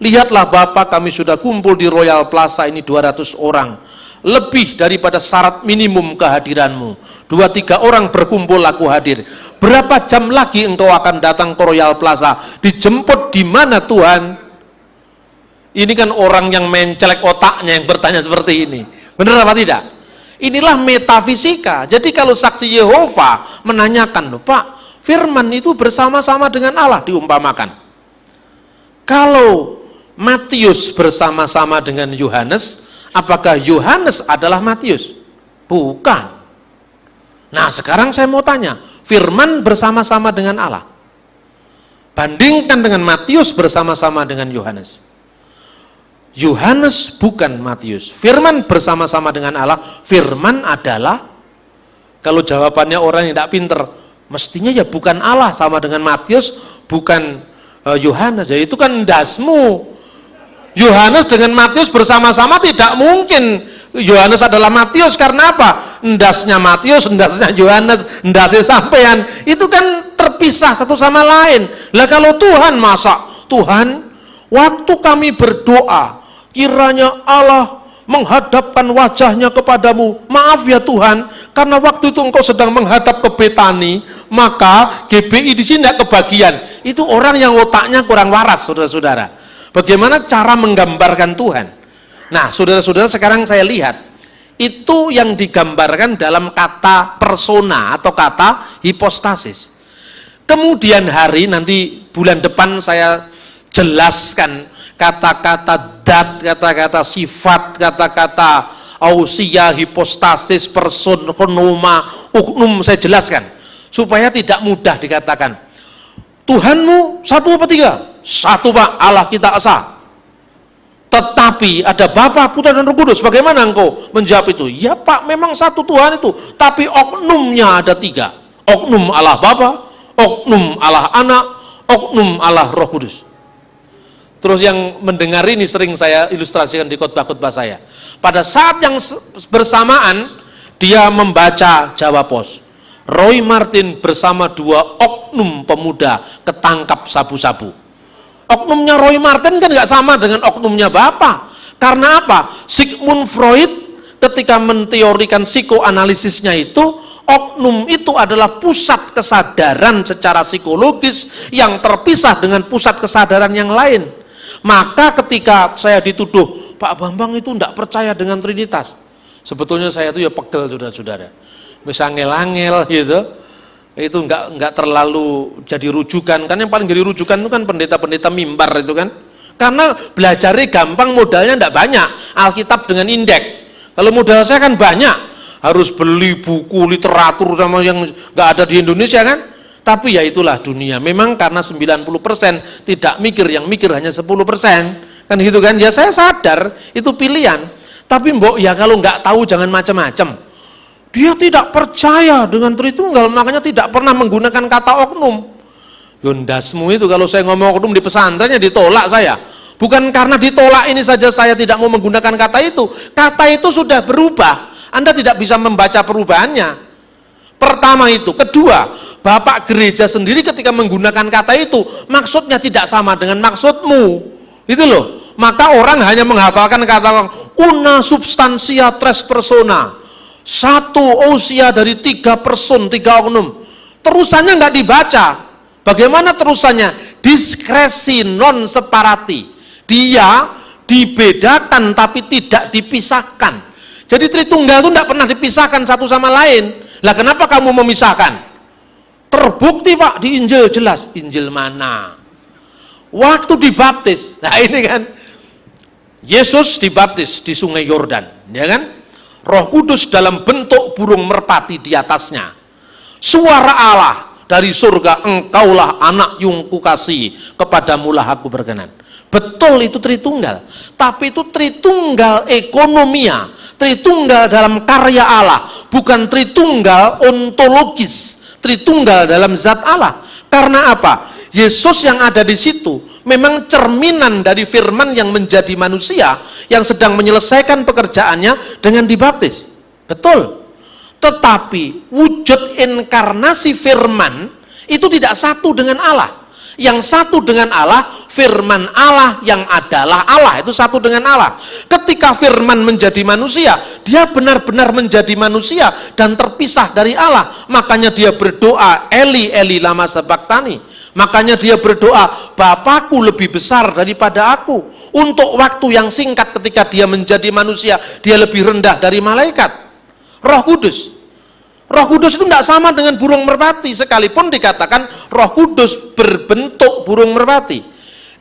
Lihatlah Bapa, kami sudah kumpul di Royal Plaza ini 200 orang, lebih daripada syarat minimum kehadiran-Mu. 2-3 orang berkumpul aku hadir. Berapa jam lagi engkau akan datang ke Royal Plaza? Dijemput di mana Tuhan? Ini kan orang yang mencelek otaknya yang bertanya seperti ini. Benar apa tidak? Inilah metafisika. Jadi kalau saksi Yehova menanyakan, loh Pak, firman itu bersama-sama dengan Allah diumpamakan. Kalau Matius bersama-sama dengan Yohanes, apakah Yohanes adalah Matius? Bukan. Nah sekarang saya mau tanya, firman bersama-sama dengan Allah, bandingkan dengan Matius bersama-sama dengan Yohanes. Yohanes bukan Matius. Firman bersama-sama dengan Allah. Firman adalah, kalau jawabannya orang yang tidak pinter, mestinya ya bukan Allah sama dengan Matius, bukan Yohanes. Ya itu kan ndasmu. Yohanes dengan Matius bersama-sama tidak mungkin. Yohanes adalah Matius karena apa? Ndasnya Matius, ndasnya Yohanes, ndasnya sampean. Itu kan terpisah satu sama lain. Lah kalau Tuhan, masa Tuhan, waktu kami berdoa, kiranya Allah menghadapkan wajahnya kepadamu. Maaf ya Tuhan, karena waktu itu engkau sedang menghadap ke Betani, maka GBI di sini tidak kebagian. Itu orang yang otaknya kurang waras, saudara-saudara. Bagaimana cara menggambarkan Tuhan? Nah, saudara-saudara, sekarang saya lihat itu yang digambarkan dalam kata persona atau kata hipostasis. Kemudian hari nanti bulan depan saya jelaskan kata-kata dat, kata-kata sifat, kata-kata ausia, hipostasis, person, konoma, uknum, saya jelaskan supaya tidak mudah dikatakan Tuhanmu satu apa tiga? Satu Pak, Allah kita esa. Tetapi ada Bapa, Putra dan Roh Kudus. Bagaimana engkau menjawab itu? Ya Pak, memang satu Tuhan itu, tapi oknumnya ada 3. Oknum Allah Bapa, oknum Allah Anak, oknum Allah Roh Kudus. Terus yang mendengar ini sering saya ilustrasikan di khotbah-khotbah saya. Pada saat yang bersamaan dia membaca Jawa Pos. Roy Martin bersama 2 oknum pemuda ketangkap sabu-sabu. Oknumnya Roy Martin kan nggak sama dengan oknumnya Bapak. Karena apa? Sigmund Freud ketika menteorikan psikoanalisisnya itu, oknum itu adalah pusat kesadaran secara psikologis yang terpisah dengan pusat kesadaran yang lain. Maka ketika saya dituduh, Pak Bambang itu tidak percaya dengan Trinitas, sebetulnya saya itu ya pegel, saudara-saudara. Bisa ngel-ngel gitu, itu enggak terlalu jadi rujukan. Kan yang paling jadi rujukan itu kan pendeta-pendeta mimbar itu kan, karena belajarnya gampang, modalnya enggak banyak, Alkitab dengan indeks. Kalau modal saya kan banyak, harus beli buku literatur sama yang enggak ada di Indonesia kan. Tapi ya itulah dunia, memang karena 90% tidak mikir, yang mikir hanya 10%, kan gitu kan. Ya saya sadar itu pilihan, tapi mbok ya kalau nggak tahu jangan macam-macam. Dia tidak percaya dengan Tritunggal, makanya tidak pernah menggunakan kata oknum. Yondasmu itu kalau saya ngomong oknum di pesantrennya ditolak saya. Bukan karena ditolak ini saja saya tidak mau menggunakan kata itu. Kata itu sudah berubah, Anda tidak bisa membaca perubahannya. Pertama itu. Kedua, Bapak gereja sendiri ketika menggunakan kata itu maksudnya tidak sama dengan maksudmu, itu loh. Maka orang hanya menghafalkan kata una substantia tres persona, satu ousia dari 3 person, 3 oknum. Terusannya nggak dibaca. Bagaimana terusannya? Diskresi non separati, dia dibedakan tapi tidak dipisahkan. Jadi Tritunggal itu tidak pernah dipisahkan satu sama lain. Lah kenapa kamu memisahkan? Terbukti Pak di Injil, jelas. Injil mana? Waktu dibaptis. Nah ini kan, Yesus dibaptis di Sungai Yordan, ya kan? Roh Kudus dalam bentuk burung merpati di atasnya. Suara Allah dari surga, engkaulah anak yang kukasihi, kepadamulah aku berkenan. Betul itu Tritunggal, tapi itu Tritunggal ekonomia, Tritunggal dalam karya Allah, bukan Tritunggal ontologis, Tritunggal dalam zat Allah. Karena apa? Yesus yang ada di situ memang cerminan dari firman yang menjadi manusia, yang sedang menyelesaikan pekerjaannya dengan dibaptis. Betul. Tetapi wujud inkarnasi firman itu tidak satu dengan Allah. Yang satu dengan Allah, firman Allah yang adalah Allah, itu satu dengan Allah. Ketika firman menjadi manusia, dia benar-benar menjadi manusia dan terpisah dari Allah. Makanya dia berdoa, Eli Eli lama sabachthani. Makanya dia berdoa, Bapakku lebih besar daripada aku. Untuk waktu yang singkat ketika dia menjadi manusia, dia lebih rendah dari malaikat. Roh Kudus, Roh Kudus itu tidak sama dengan burung merpati, sekalipun dikatakan Roh Kudus berbentuk burung merpati.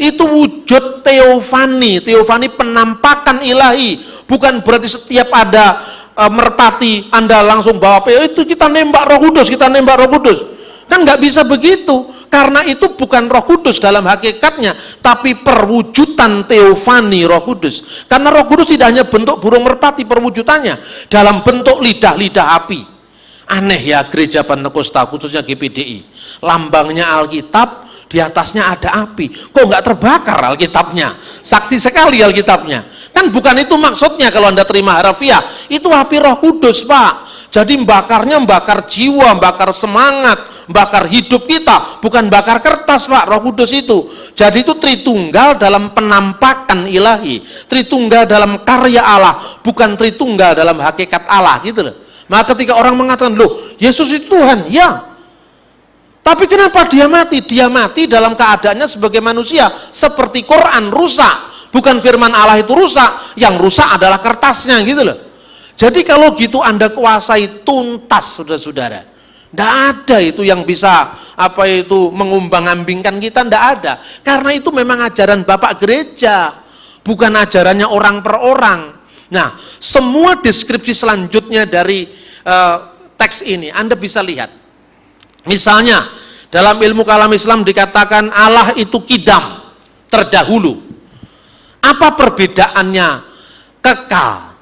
Itu wujud teofani, teofani penampakan ilahi. Bukan berarti setiap ada merpati Anda langsung bawa itu kita nembak Roh Kudus, kita nembak Roh Kudus. Kan nggak bisa begitu, karena itu bukan Roh Kudus dalam hakikatnya, tapi perwujudan teofani Roh Kudus. Karena Roh Kudus tidak hanya bentuk burung merpati, perwujudannya dalam bentuk lidah-lidah api. Aneh ya gereja Pentakosta, khususnya GPDI, lambangnya Alkitab, di atasnya ada api, kok nggak terbakar Alkitabnya? Sakti sekali Alkitabnya. Kan bukan itu maksudnya kalau Anda terima harafiah, itu api Roh Kudus Pak. Jadi bakarnya bakar jiwa, bakar semangat, bakar hidup kita, bukan bakar kertas Pak, Roh Kudus itu. Jadi itu Tritunggal dalam penampakan ilahi, Tritunggal dalam karya Allah, bukan Tritunggal dalam hakikat Allah, gitu loh. Maka ketika orang mengatakan, loh Yesus itu Tuhan, ya. Tapi kenapa dia mati? Dia mati dalam keadaannya sebagai manusia, seperti Quran rusak. Bukan firman Allah itu rusak, yang rusak adalah kertasnya, gitu loh. Jadi kalau gitu Anda kuasai tuntas, saudara-saudara. Tidak ada itu yang bisa mengumbang-ambingkan kita, tidak ada. Karena itu memang ajaran Bapak Gereja, bukan ajarannya orang per orang. Nah, semua deskripsi selanjutnya dari teks ini Anda bisa lihat. Misalnya dalam ilmu kalam Islam dikatakan Allah itu kidam, terdahulu. Apa perbedaannya kekal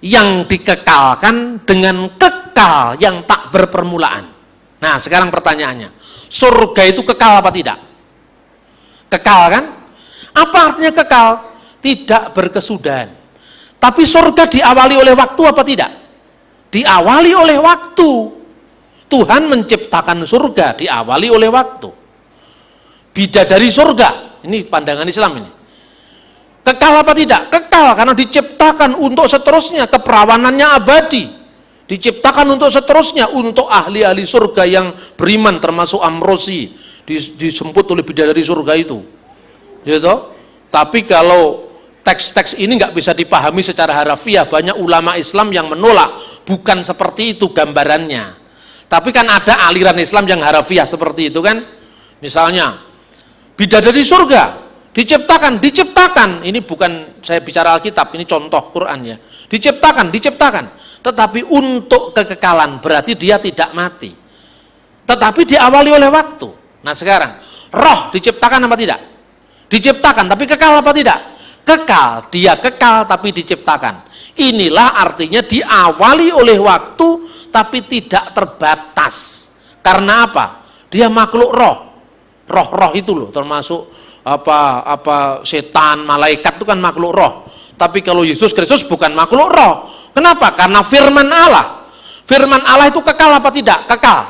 yang dikekalkan dengan kekal yang tak berpermulaan? Nah sekarang pertanyaannya, surga itu kekal apa tidak? Kekal kan? Apa artinya kekal? Tidak berkesudahan. Tapi surga diawali oleh waktu apa tidak? Diawali oleh waktu. Tuhan menciptakan surga diawali oleh waktu. Bidadari surga, ini pandangan Islam ini. Kekal apa tidak? Kekal, karena diciptakan untuk seterusnya, keperawanannya abadi. Diciptakan untuk seterusnya, untuk ahli-ahli surga yang beriman, termasuk Amrosi, disemput oleh bidadari surga itu. Gitu. Tapi kalau teks-teks ini nggak bisa dipahami secara harafiah, banyak ulama Islam yang menolak, bukan seperti itu gambarannya. Tapi kan ada aliran Islam yang harafiah seperti itu kan. Misalnya, bidadari surga diciptakan, ini bukan saya bicara Alkitab, ini contoh Quran ya, diciptakan, tetapi untuk kekekalan, berarti dia tidak mati, tetapi diawali oleh waktu. Nah sekarang, roh diciptakan apa tidak? Diciptakan, tapi kekal apa tidak? Kekal, dia kekal tapi diciptakan. Inilah artinya diawali oleh waktu, tapi tidak terbatas. Karena apa? Dia makhluk roh itu loh, termasuk apa setan, malaikat itu kan makhluk roh. Tapi kalau Yesus Kristus bukan makhluk roh. Kenapa? Karena firman Allah. Firman Allah itu kekal apa tidak? Kekal.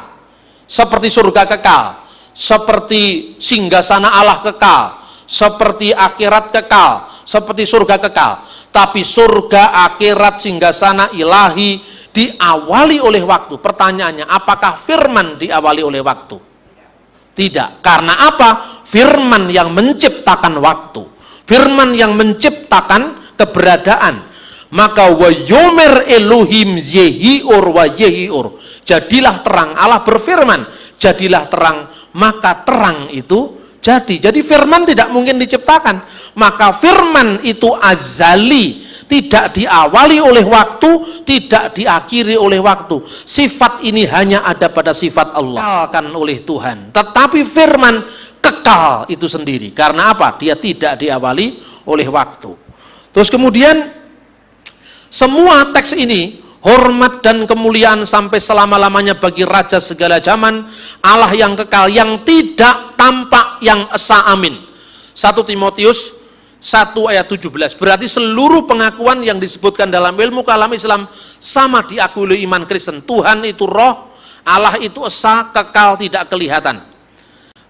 Seperti surga kekal, seperti singgasana Allah kekal, seperti akhirat kekal, seperti surga kekal. Tapi surga, akhirat, singgasana ilahi diawali oleh waktu. Pertanyaannya, apakah firman diawali oleh waktu? Tidak. Karena apa? Firman yang menciptakan waktu. Firman yang menciptakan keberadaan. Maka wa yomer Elohim yehiur wa yehiur. Jadilah terang. Allah berfirman, jadilah terang, maka terang itu jadi. Jadi firman tidak mungkin diciptakan. Maka firman itu azali, tidak diawali oleh waktu, tidak diakhiri oleh waktu. Sifat ini hanya ada pada sifat Allah, kekalkan oleh Tuhan. Tetapi firman kekal itu sendiri. Karena apa? Dia tidak diawali oleh waktu. Terus kemudian semua teks ini, hormat dan kemuliaan sampai selama-lamanya bagi Raja segala zaman, Allah yang kekal, yang tidak tampak, yang esa, amin. 1 Timotius 1 ayat 17. Berarti seluruh pengakuan yang disebutkan dalam ilmu kalam Islam sama diakui oleh iman Kristen. Tuhan itu roh, Allah itu esa, kekal, tidak kelihatan.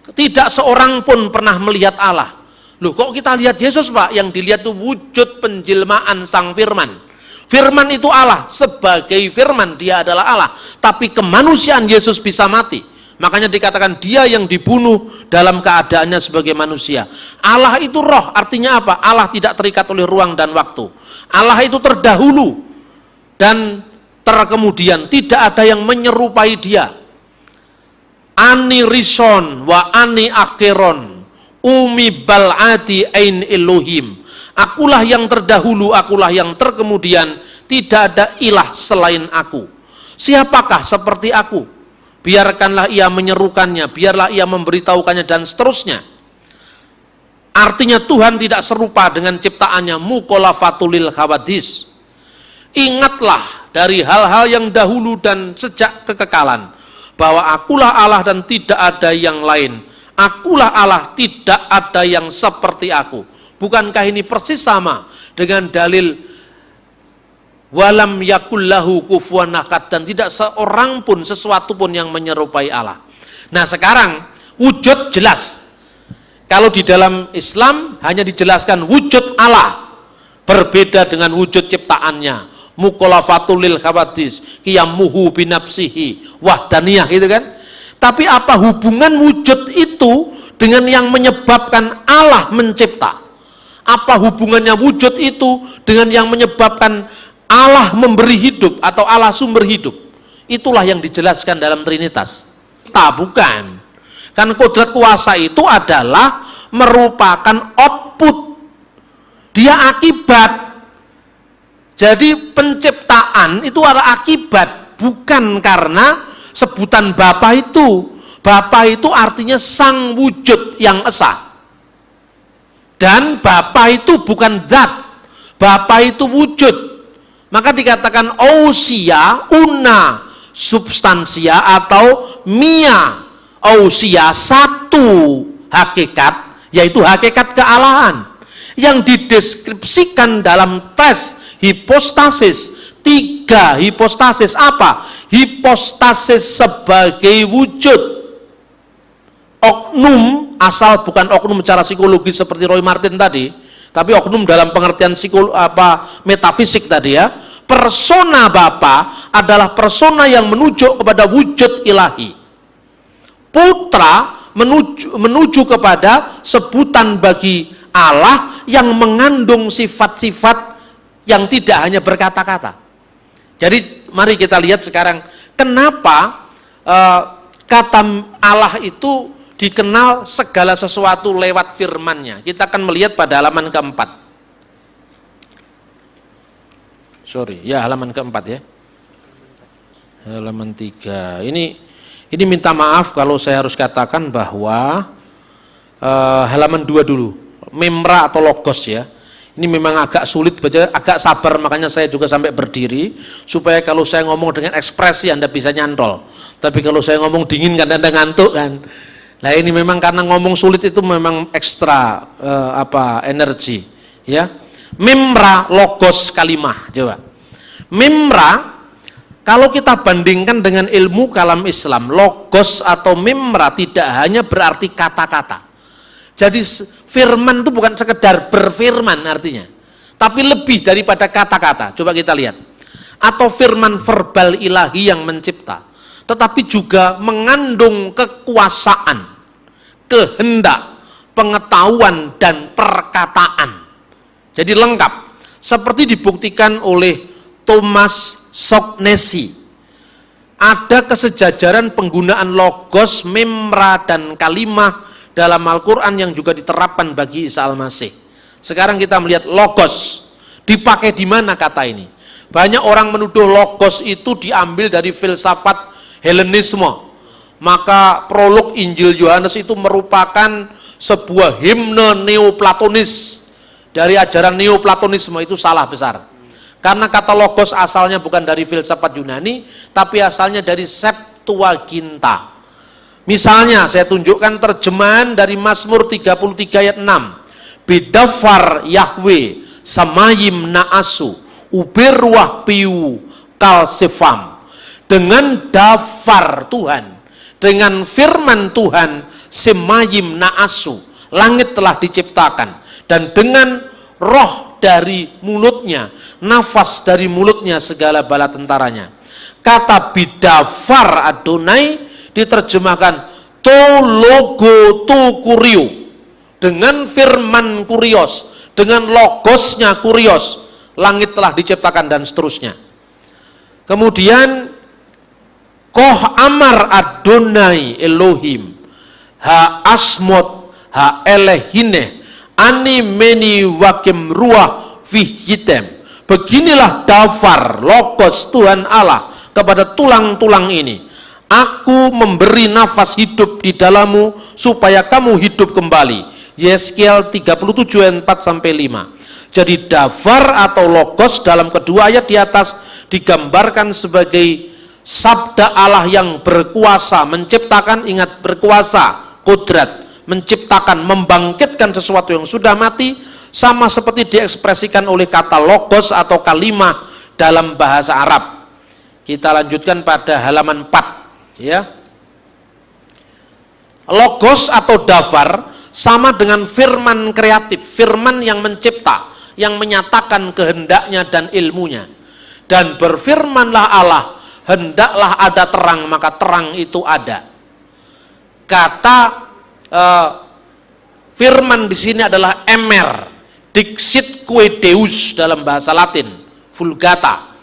Tidak seorang pun pernah melihat Allah. Loh, kok kita lihat Yesus, Pak? Yang dilihat itu wujud penjelmaan Sang Firman. Firman itu Allah, sebagai firman dia adalah Allah. Tapi kemanusiaan Yesus bisa mati. Makanya dikatakan dia yang dibunuh dalam keadaannya sebagai manusia. Allah itu roh, artinya apa? Allah tidak terikat oleh ruang dan waktu. Allah itu terdahulu dan terkemudian, tidak ada yang menyerupai dia. Ani rison wa ani akhiron umi bal'ati ain Elohim. Akulah yang terdahulu, akulah yang terkemudian, tidak ada ilah selain aku. Siapakah seperti aku? Biarkanlah ia menyerukannya, biarlah ia memberitahukannya, dan seterusnya. Artinya Tuhan tidak serupa dengan ciptaannya, mukolafatulil khawadis. Ingatlah dari hal-hal yang dahulu dan sejak kekekalan, bahwa akulah Allah dan tidak ada yang lain. Akulah Allah, tidak ada yang seperti aku. Bukankah ini persis sama dengan dalil walam yakullahu kufuwan ahad, dan tidak seorang pun, sesuatu pun yang menyerupai Allah. Nah sekarang wujud jelas. Kalau di dalam Islam hanya dijelaskan wujud Allah, berbeda dengan wujud ciptaannya. Mukhalafatul lil khawadis, qiyamuhu binafsihi, wahdaniyah, gitu kan. Tapi apa hubungan wujud itu dengan yang menyebabkan Allah mencipta? Apa hubungannya wujud itu dengan yang menyebabkan Allah memberi hidup atau Allah sumber hidup? Itulah yang dijelaskan dalam Trinitas. Bukan. Kan kodrat kuasa itu adalah merupakan output. Dia akibat. Jadi penciptaan itu adalah akibat, bukan karena sebutan Bapa itu. Bapa itu artinya sang wujud yang esa. Dan Bapa itu bukan zat. Bapa itu wujud. Maka dikatakan ousia, una, substansia atau mia. Ousia, satu hakikat, yaitu hakikat kealahan. Yang dideskripsikan dalam tes hipostasis. 3 hipostasis apa? Hipostasis sebagai wujud. Oknum, asal bukan oknum secara psikologis seperti Roy Martin tadi, Tapi oknum dalam pengertian metafisik tadi ya. Persona Bapa adalah persona yang menuju kepada wujud ilahi. Putra menuju kepada sebutan bagi Allah yang mengandung sifat-sifat yang tidak hanya berkata-kata. Jadi mari kita lihat sekarang kenapa kata Allah itu dikenal segala sesuatu lewat firman-Nya. Kita akan melihat pada halaman keempat. Halaman keempat ya. Halaman 3. Ini minta maaf kalau saya harus katakan bahwa halaman 2 dulu. Memra atau logos ya. Ini memang agak sulit baca, agak sabar, makanya saya juga sampai berdiri supaya kalau saya ngomong dengan ekspresi Anda bisa nyantol. Tapi kalau saya ngomong dingin kan Anda ngantuk kan. Nah, ini memang karena ngomong sulit itu memang ekstra energi ya. Memra, logos, kalimah. Coba. Memra, kalau kita bandingkan dengan ilmu kalam Islam, logos atau memra tidak hanya berarti kata-kata. Jadi firman itu bukan sekedar berfirman artinya, tapi lebih daripada kata-kata. Coba kita lihat. Atau firman verbal ilahi yang mencipta, tetapi juga mengandung kekuasaan, kehendak, pengetahuan, dan perkataan. Jadi lengkap, seperti dibuktikan oleh Thomas Soknesi. Ada kesejajaran penggunaan logos, memra, dan kalimah dalam Al-Quran yang juga diterapkan bagi Isa Al-Masih. Sekarang kita melihat logos dipakai di mana kata ini. Banyak orang menuduh logos itu diambil dari filsafat Helenisme. Maka prolog Injil Yohanes itu merupakan sebuah himne neoplatonis. Dari ajaran neoplatonisme itu salah besar. Karena kata logos asalnya bukan dari filsafat Yunani, tapi asalnya dari Septuaginta. Misalnya saya tunjukkan terjemahan dari Mazmur 33 ayat 6. Bidafar Yahweh samayim naasu uberwah piu kalsefam. Dengan dafar Tuhan, dengan firman Tuhan, semayim naasu, langit telah diciptakan. Dan dengan roh dari mulutnya, nafas dari mulutnya segala bala tentaranya. Kata bidafar Adonai diterjemahkan to logo to kurio, dengan firman kurios, dengan logosnya kurios, langit telah diciptakan dan seterusnya. Kemudian koh amar Adonai Elohim ha asmot ha elehine ani meni wakim ruah fihitem. Beginilah dafar logos Tuhan Allah kepada tulang-tulang ini. Aku memberi nafas hidup di dalammu supaya kamu hidup kembali. Yeskiel 37 ayat 4-5. Jadi dafar atau logos dalam kedua ayat di atas digambarkan sebagai sabda Allah yang berkuasa menciptakan, ingat berkuasa, kodrat, menciptakan, membangkitkan sesuatu yang sudah mati, sama seperti diekspresikan oleh kata logos atau kalimah dalam bahasa Arab. Kita lanjutkan pada halaman 4 ya. Logos atau dafar sama dengan firman kreatif, firman yang mencipta, yang menyatakan kehendaknya dan ilmunya. Dan berfirmanlah Allah, hendaklah ada terang, maka terang itu ada. Kata firman di sini adalah emer, dixit quae deus dalam bahasa Latin, vulgata.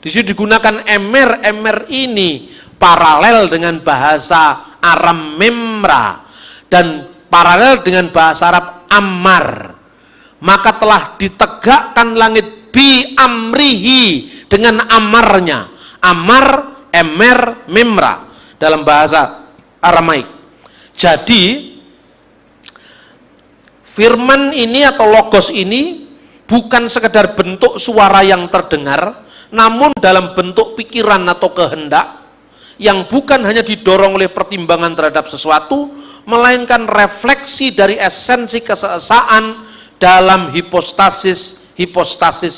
Di sini digunakan emer, emer ini paralel dengan bahasa Aram memra dan paralel dengan bahasa Arab ammar. Maka telah ditegakkan langit bi amrihi, dengan amarnya. Amar, emer, memra dalam bahasa Aramaik. Jadi firman ini atau logos ini bukan sekedar bentuk suara yang terdengar, namun dalam bentuk pikiran atau kehendak yang bukan hanya didorong oleh pertimbangan terhadap sesuatu, melainkan refleksi dari esensi keseesaan dalam hipostasis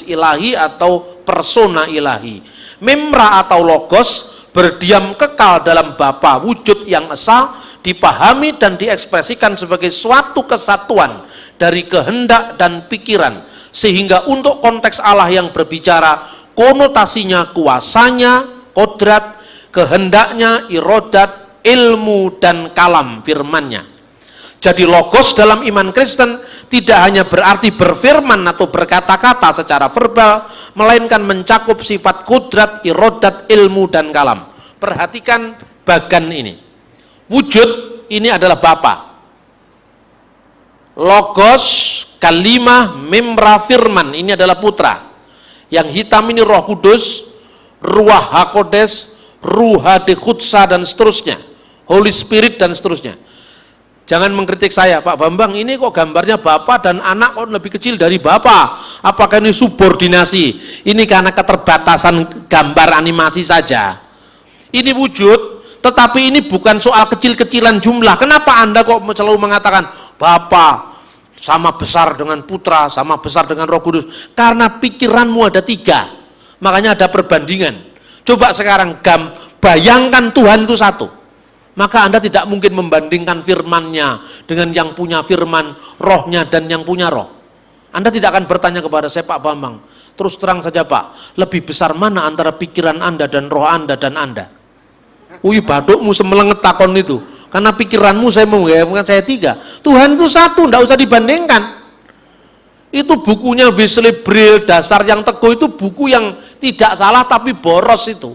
ilahi atau persona ilahi. Memra atau logos berdiam kekal dalam Bapa, wujud yang esa, dipahami dan diekspresikan sebagai suatu kesatuan dari kehendak dan pikiran, sehingga untuk konteks Allah yang berbicara, konotasinya kuasanya, kodrat, kehendaknya, irodat, ilmu, dan kalam firmannya. Jadi logos dalam iman Kristen tidak hanya berarti berfirman atau berkata-kata secara verbal, melainkan mencakup sifat kodrat, irodat, ilmu, dan kalam. Perhatikan bagan ini. Wujud ini adalah Bapa. Logos, kalimah, memra, firman ini adalah putra. Yang hitam ini Roh Kudus, Ruah HaKodes, Ruha de Khutsa, dan seterusnya, Holy Spirit, dan seterusnya. Jangan mengkritik saya, Pak Bambang, ini kok gambarnya Bapa dan anak kok lebih kecil dari Bapa. Apakah ini subordinasi? Ini karena keterbatasan gambar animasi saja. Ini wujud, tetapi ini bukan soal kecil-kecilan jumlah. Kenapa Anda kok selalu mengatakan Bapa sama besar dengan putra, sama besar dengan Roh Kudus? Karena pikiranmu ada 3. Makanya ada perbandingan. Coba sekarang bayangkan Tuhan itu satu. Maka Anda tidak mungkin membandingkan firman-Nya dengan yang punya firman, rohnya, dan yang punya roh. Anda tidak akan bertanya kepada saya, Pak Bambang, terus terang saja Pak, lebih besar mana antara pikiran Anda dan roh Anda dan Anda? Wih, badukmu semelenget takon itu. Karena pikiranmu saya bukan saya 3. Tuhan itu satu, tidak usah dibandingkan. Itu bukunya Wesley Brill, Dasar yang Teguh, itu buku yang tidak salah tapi boros itu.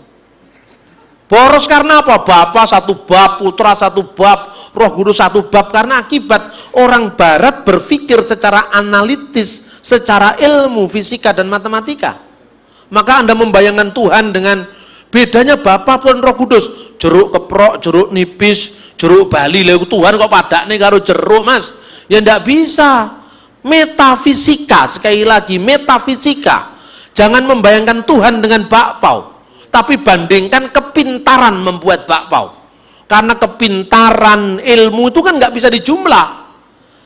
Boros karena apa? Bapa satu bab, putra satu bab, Roh Kudus satu bab. Karena akibat orang barat berpikir secara analitis, secara ilmu, fisika, dan matematika. Maka Anda membayangkan Tuhan dengan bedanya Bapa dan Roh Kudus. Jeruk keprok, jeruk nipis, jeruk Bali. Lalu Tuhan kok padak nih karo jeruk, Mas? Ya enggak bisa. Metafisika, sekali lagi, metafisika. Jangan membayangkan Tuhan dengan bakpao. Tapi bandingkan kepintaran membuat bakpao. Karena kepintaran ilmu itu kan nggak bisa dijumlah.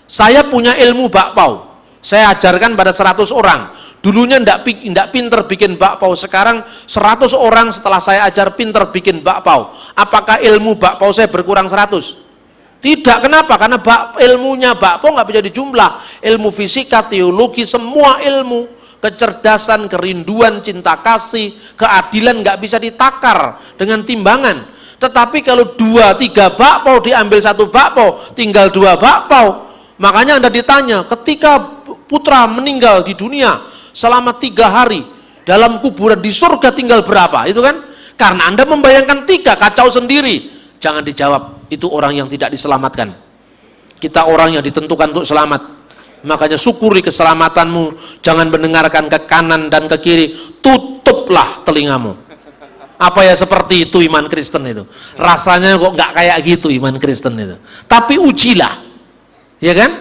Saya punya ilmu bakpao. Saya ajarkan pada 100 orang. Dulunya nggak pinter bikin bakpao. Sekarang 100 orang setelah saya ajar pinter bikin bakpao. Apakah ilmu bakpao saya berkurang 100? Tidak. Kenapa? Karena ilmunya bakpao nggak bisa dijumlah. Ilmu fisika, teologi, semua ilmu. Kecerdasan, kerinduan, cinta kasih, keadilan nggak bisa ditakar dengan timbangan. Tetapi kalau 2-3 bakpao diambil 1 bakpao, tinggal 2 bakpao. Makanya Anda ditanya, ketika putra meninggal di dunia selama 3 hari dalam kuburan di surga tinggal berapa? Itu kan? Karena Anda membayangkan 3, kacau sendiri. Jangan dijawab, itu orang yang tidak diselamatkan. Kita orang yang ditentukan untuk selamat. Makanya syukuri keselamatanmu, jangan mendengarkan ke kanan dan ke kiri, tutuplah telingamu. Apa ya seperti itu iman Kristen itu? Rasanya kok nggak kayak gitu iman Kristen itu. Tapi ujilah, ya kan?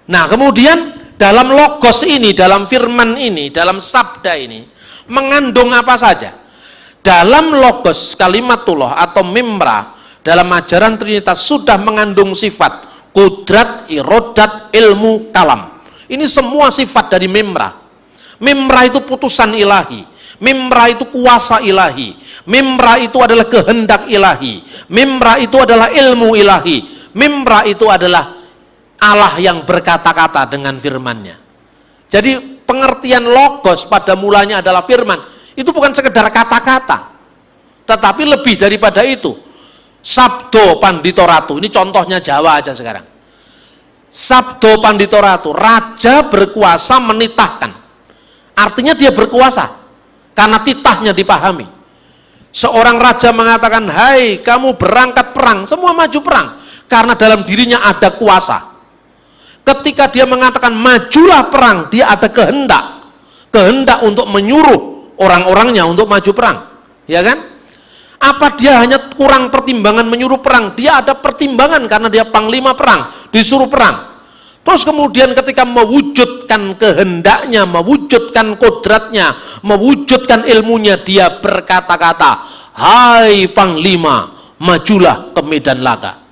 Nah kemudian dalam logos ini, dalam firman ini, dalam sabda ini, mengandung apa saja? Dalam logos kalimatullah atau memra, dalam ajaran Trinitas sudah mengandung sifat kudrat, irodat, ilmu, kalam. Ini semua sifat dari memra. Memra itu putusan ilahi. Memra itu kuasa ilahi. Memra itu adalah kehendak ilahi. Memra itu adalah ilmu ilahi. Memra itu adalah Allah yang berkata-kata dengan firman-Nya. Jadi pengertian logos pada mulanya adalah firman. Itu bukan sekedar kata-kata. Tetapi lebih daripada itu. Sabdo Pandito Ratu, ini contohnya Jawa aja sekarang. Sabdo Pandito Ratu, raja berkuasa menitahkan. Artinya dia berkuasa karena titahnya dipahami. Seorang raja mengatakan, "Hai, kamu berangkat perang." Semua maju perang karena dalam dirinya ada kuasa. Ketika dia mengatakan majulah perang, dia ada kehendak. Kehendak untuk menyuruh orang-orangnya untuk maju perang. Ya kan? Apa dia hanya kurang pertimbangan menyuruh perang? Dia ada pertimbangan karena dia panglima perang, disuruh perang. Terus kemudian ketika mewujudkan kehendaknya, mewujudkan kodratnya, mewujudkan ilmunya, dia berkata-kata, "Hai panglima, majulah ke medan laga."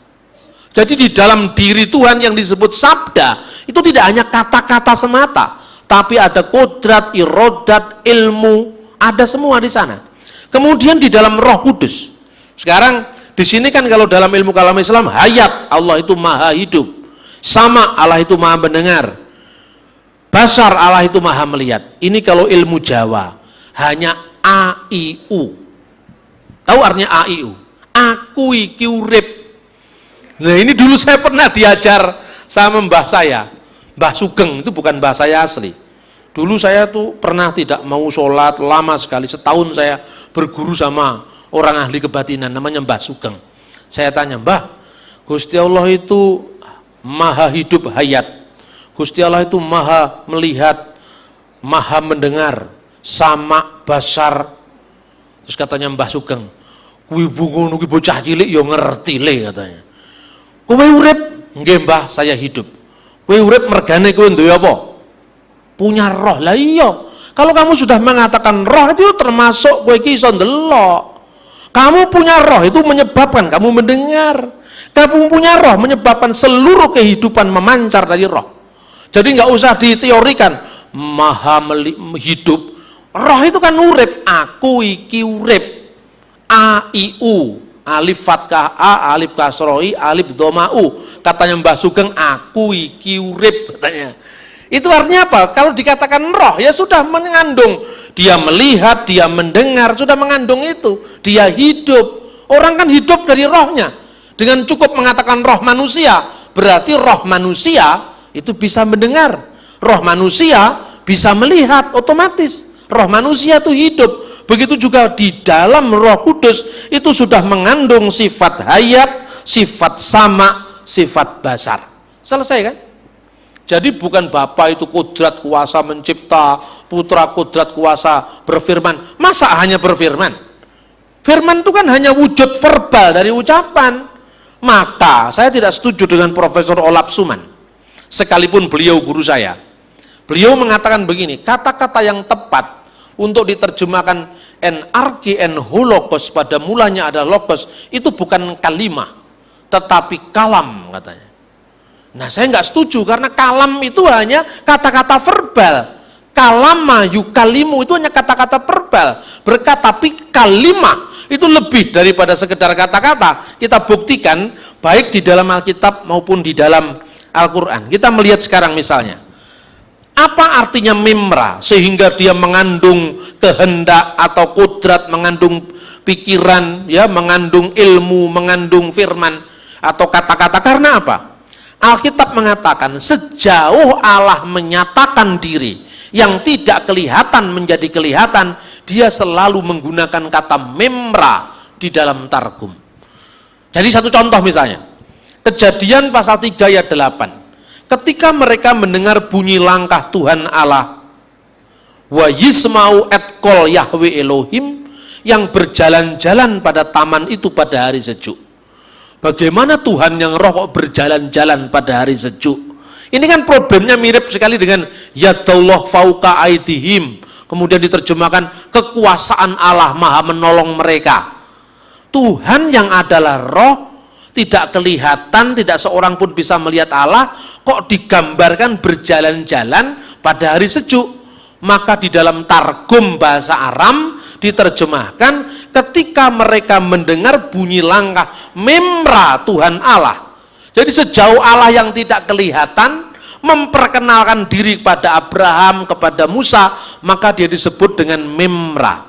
Jadi di dalam diri Tuhan yang disebut sabda, itu tidak hanya kata-kata semata, tapi ada kodrat, irodat, ilmu, ada semua di sana. Kemudian di dalam Roh Kudus. Sekarang Di sini kan kalau dalam ilmu kalam Islam, hayat, Allah itu maha hidup. Sama, Allah itu maha mendengar. Basar, Allah itu maha melihat. Ini kalau ilmu Jawa, hanya A, I, U. Tahu artinya A, I, U? Aku iki urip. Nah ini dulu saya pernah diajar sama mbah saya, Mbah Sugeng, itu bukan mbah saya asli. Dulu saya tuh pernah tidak mau sholat lama sekali, setahun saya berguru sama orang ahli kebatinan namanya Mbah Sugeng. Saya tanya, Mbah, Gusti Allah itu maha hidup hayat, Gusti Allah itu maha melihat, maha mendengar, sama, basar. Terus katanya Mbah Sugeng, kuwi bungono ki bocah cilik ya ngerti le, katanya. Kowe urip? Nggih Mbah, saya hidup. Kowe urip mergane kowe duwe apa? Punya roh. Lah iya. Kalau kamu sudah mengatakan roh itu termasuk kowe iki iso ndelok. Kamu punya roh itu menyebabkan kamu mendengar. Kamu punya roh menyebabkan seluruh kehidupan memancar dari roh. Jadi nggak usah diteorikan maha hidup. Roh itu kan urip. Aku iki urip. A, I, U. Alif fathah A, alif kasroi, alif dhamma U. Katanya Mbah Sugeng, aku iki urip, katanya. Itu artinya apa? Kalau dikatakan roh, ya sudah mengandung. Dia melihat, dia mendengar, sudah mengandung itu. Dia hidup. Orang kan hidup dari rohnya. Dengan cukup mengatakan roh manusia, berarti roh manusia itu bisa mendengar. Roh manusia bisa melihat, otomatis. Roh manusia itu hidup. Begitu juga di dalam Roh Kudus itu sudah mengandung sifat hayat, sifat sama, sifat basar. Selesai kan? Jadi bukan Bapa itu kodrat kuasa mencipta, Putra kodrat kuasa berfirman. Masa hanya berfirman? Firman itu kan hanya wujud verbal dari ucapan. Maka saya tidak setuju dengan Profesor Olap Suman, sekalipun beliau guru saya. Beliau mengatakan begini, kata-kata yang tepat untuk diterjemahkan anarki and holokos, pada mulanya ada logos, itu bukan kalimah tetapi kalam, katanya. Nah saya nggak setuju, karena kalam itu hanya kata-kata verbal. Kalama yukalimu itu hanya kata-kata verbal, tapi kalimah itu lebih daripada sekedar kata-kata. Kita buktikan baik di dalam Alkitab maupun di dalam Al-Quran. Kita melihat sekarang misalnya, apa artinya mimra, sehingga dia mengandung kehendak atau kodrat, mengandung pikiran, ya, mengandung ilmu, mengandung firman atau kata-kata. Karena apa? Alkitab mengatakan sejauh Allah menyatakan diri yang tidak kelihatan menjadi kelihatan, dia selalu menggunakan kata mimra di dalam targum. Jadi satu contoh misalnya, Kejadian pasal 3 ayat 8. Ketika mereka mendengar bunyi langkah Tuhan Allah, wa yismau et kol Yahweh Elohim, yang berjalan-jalan pada taman itu pada hari sejuk. Bagaimana Tuhan yang roh kok berjalan-jalan pada hari sejuk? Ini kan problemnya mirip sekali dengan yadallah fauqa aidihim, kemudian diterjemahkan kekuasaan Allah maha menolong mereka. Tuhan yang adalah roh, tidak kelihatan, tidak seorang pun bisa melihat Allah, kok digambarkan berjalan-jalan pada hari sejuk. Maka di dalam targum bahasa Aram diterjemahkan ketika mereka mendengar bunyi langkah mimra Tuhan Allah. Jadi sejauh Allah yang tidak kelihatan memperkenalkan diri kepada Abraham, kepada Musa, maka dia disebut dengan mimra.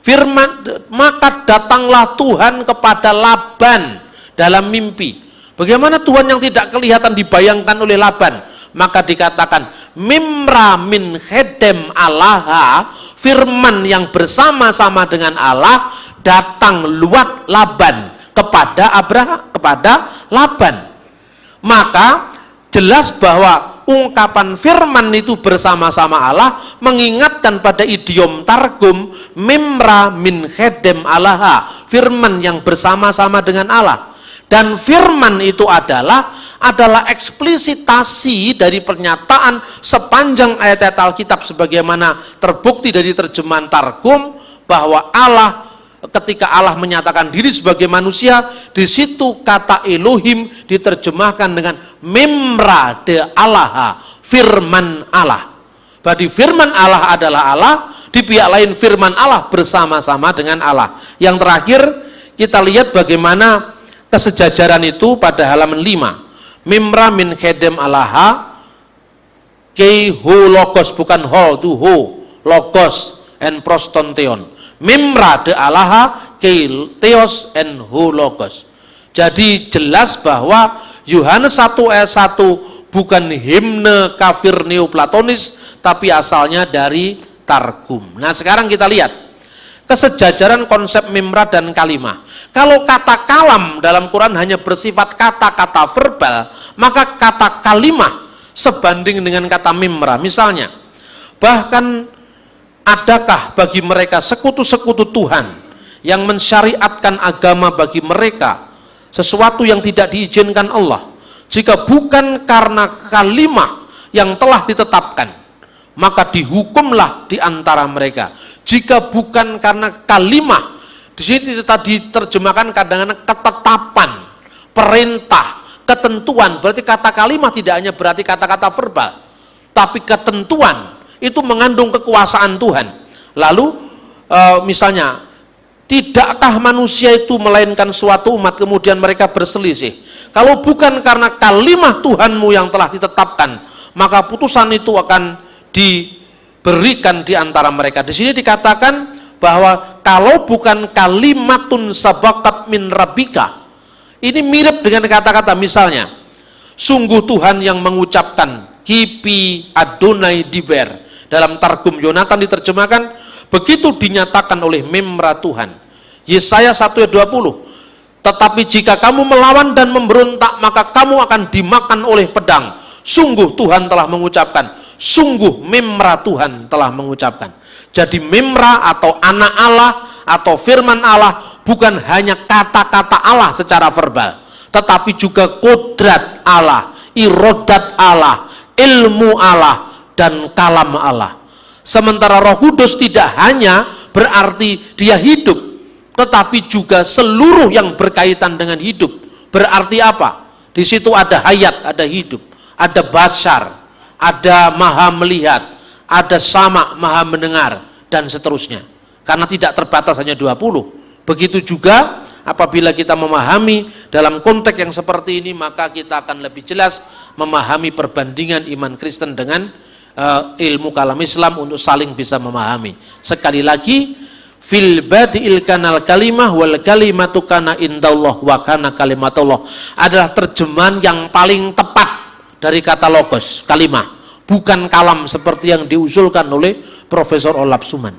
Firman, maka datanglah Tuhan kepada Laban dalam mimpi. Bagaimana Tuhan yang tidak kelihatan dibayangkan oleh Laban? Maka dikatakan mimra min khedem Allah, firman yang bersama-sama dengan Allah datang luat Laban kepada Abraham, kepada Laban. Maka jelas bahwa ungkapan firman itu bersama-sama Allah mengingatkan pada idiom targum mimra min khedem Allah, firman yang bersama-sama dengan Allah. Dan firman itu adalah eksplisitasi dari pernyataan sepanjang ayat-ayat Alkitab, sebagaimana terbukti dari terjemahan targum bahwa Allah, ketika Allah menyatakan diri sebagai manusia, di situ kata Elohim diterjemahkan dengan mimra de Allah, firman Allah. Berarti firman Allah adalah Allah, di pihak lain firman Allah bersama-sama dengan Allah. Yang terakhir, kita lihat bagaimana kesejajaran itu pada halaman 5. Mimra min khedem alaha kei ho logos, bukan ho tu ho, logos and prostonteon. Mimra de alaha kei theos and ho logos. Jadi jelas bahwa Yohanes 1 ayat 1 bukan himne kafir neoplatonis, tapi asalnya dari Targum. Nah sekarang kita lihat kesejajaran konsep mimra dan kalimah. Kalau kata kalam dalam Quran hanya bersifat kata-kata verbal, maka kata kalimah sebanding dengan kata mimra. Misalnya, bahkan adakah bagi mereka sekutu-sekutu Tuhan yang mensyariatkan agama bagi mereka sesuatu yang tidak diizinkan Allah? Jika bukan karena kalimah yang telah ditetapkan, maka dihukumlah di antara mereka. Jika bukan karena kalimah, di sini diterjemahkan kadang-kadang ketetapan, perintah, ketentuan. Berarti kata kalimah tidak hanya berarti kata-kata verbal, tapi ketentuan itu mengandung kekuasaan Tuhan. Lalu misalnya, tidakkah manusia itu melainkan suatu umat, kemudian mereka berselisih. Kalau bukan karena kalimah Tuhanmu yang telah ditetapkan, maka putusan itu akan diberikan di antara mereka. Di sini dikatakan bahwa kalau bukan kalimatun sabakat min rabbika, ini mirip dengan kata-kata misalnya, sungguh Tuhan yang mengucapkan kipi Adonai diber. Dalam Targum Yonatan diterjemahkan, begitu dinyatakan oleh mimra Tuhan. Yesaya 1 ayat 20, tetapi jika kamu melawan dan memberontak, maka kamu akan dimakan oleh pedang. Sungguh Tuhan telah mengucapkan, sungguh mimra Tuhan telah mengucapkan. Jadi mimra atau anak Allah atau firman Allah bukan hanya kata-kata Allah secara verbal, tetapi juga kodrat Allah, irodat Allah, ilmu Allah, dan kalam Allah. Sementara Roh Kudus tidak hanya berarti dia hidup, tetapi juga seluruh yang berkaitan dengan hidup. Berarti apa? Di situ ada hayat, ada hidup, ada basar, ada maha melihat, ada sama maha mendengar, dan seterusnya. Karena tidak terbatas hanya 20. Begitu juga apabila kita memahami dalam konteks yang seperti ini, maka kita akan lebih jelas memahami perbandingan iman Kristen dengan ilmu kalam Islam untuk saling bisa memahami. Sekali lagi, fil badi'il kanal kalimah wal kalimatu kana indallah wa kana kalimatullah adalah terjemahan yang paling tepat dari kata logos, kalimah, bukan kalam seperti yang diusulkan oleh Profesor Olaf Suman.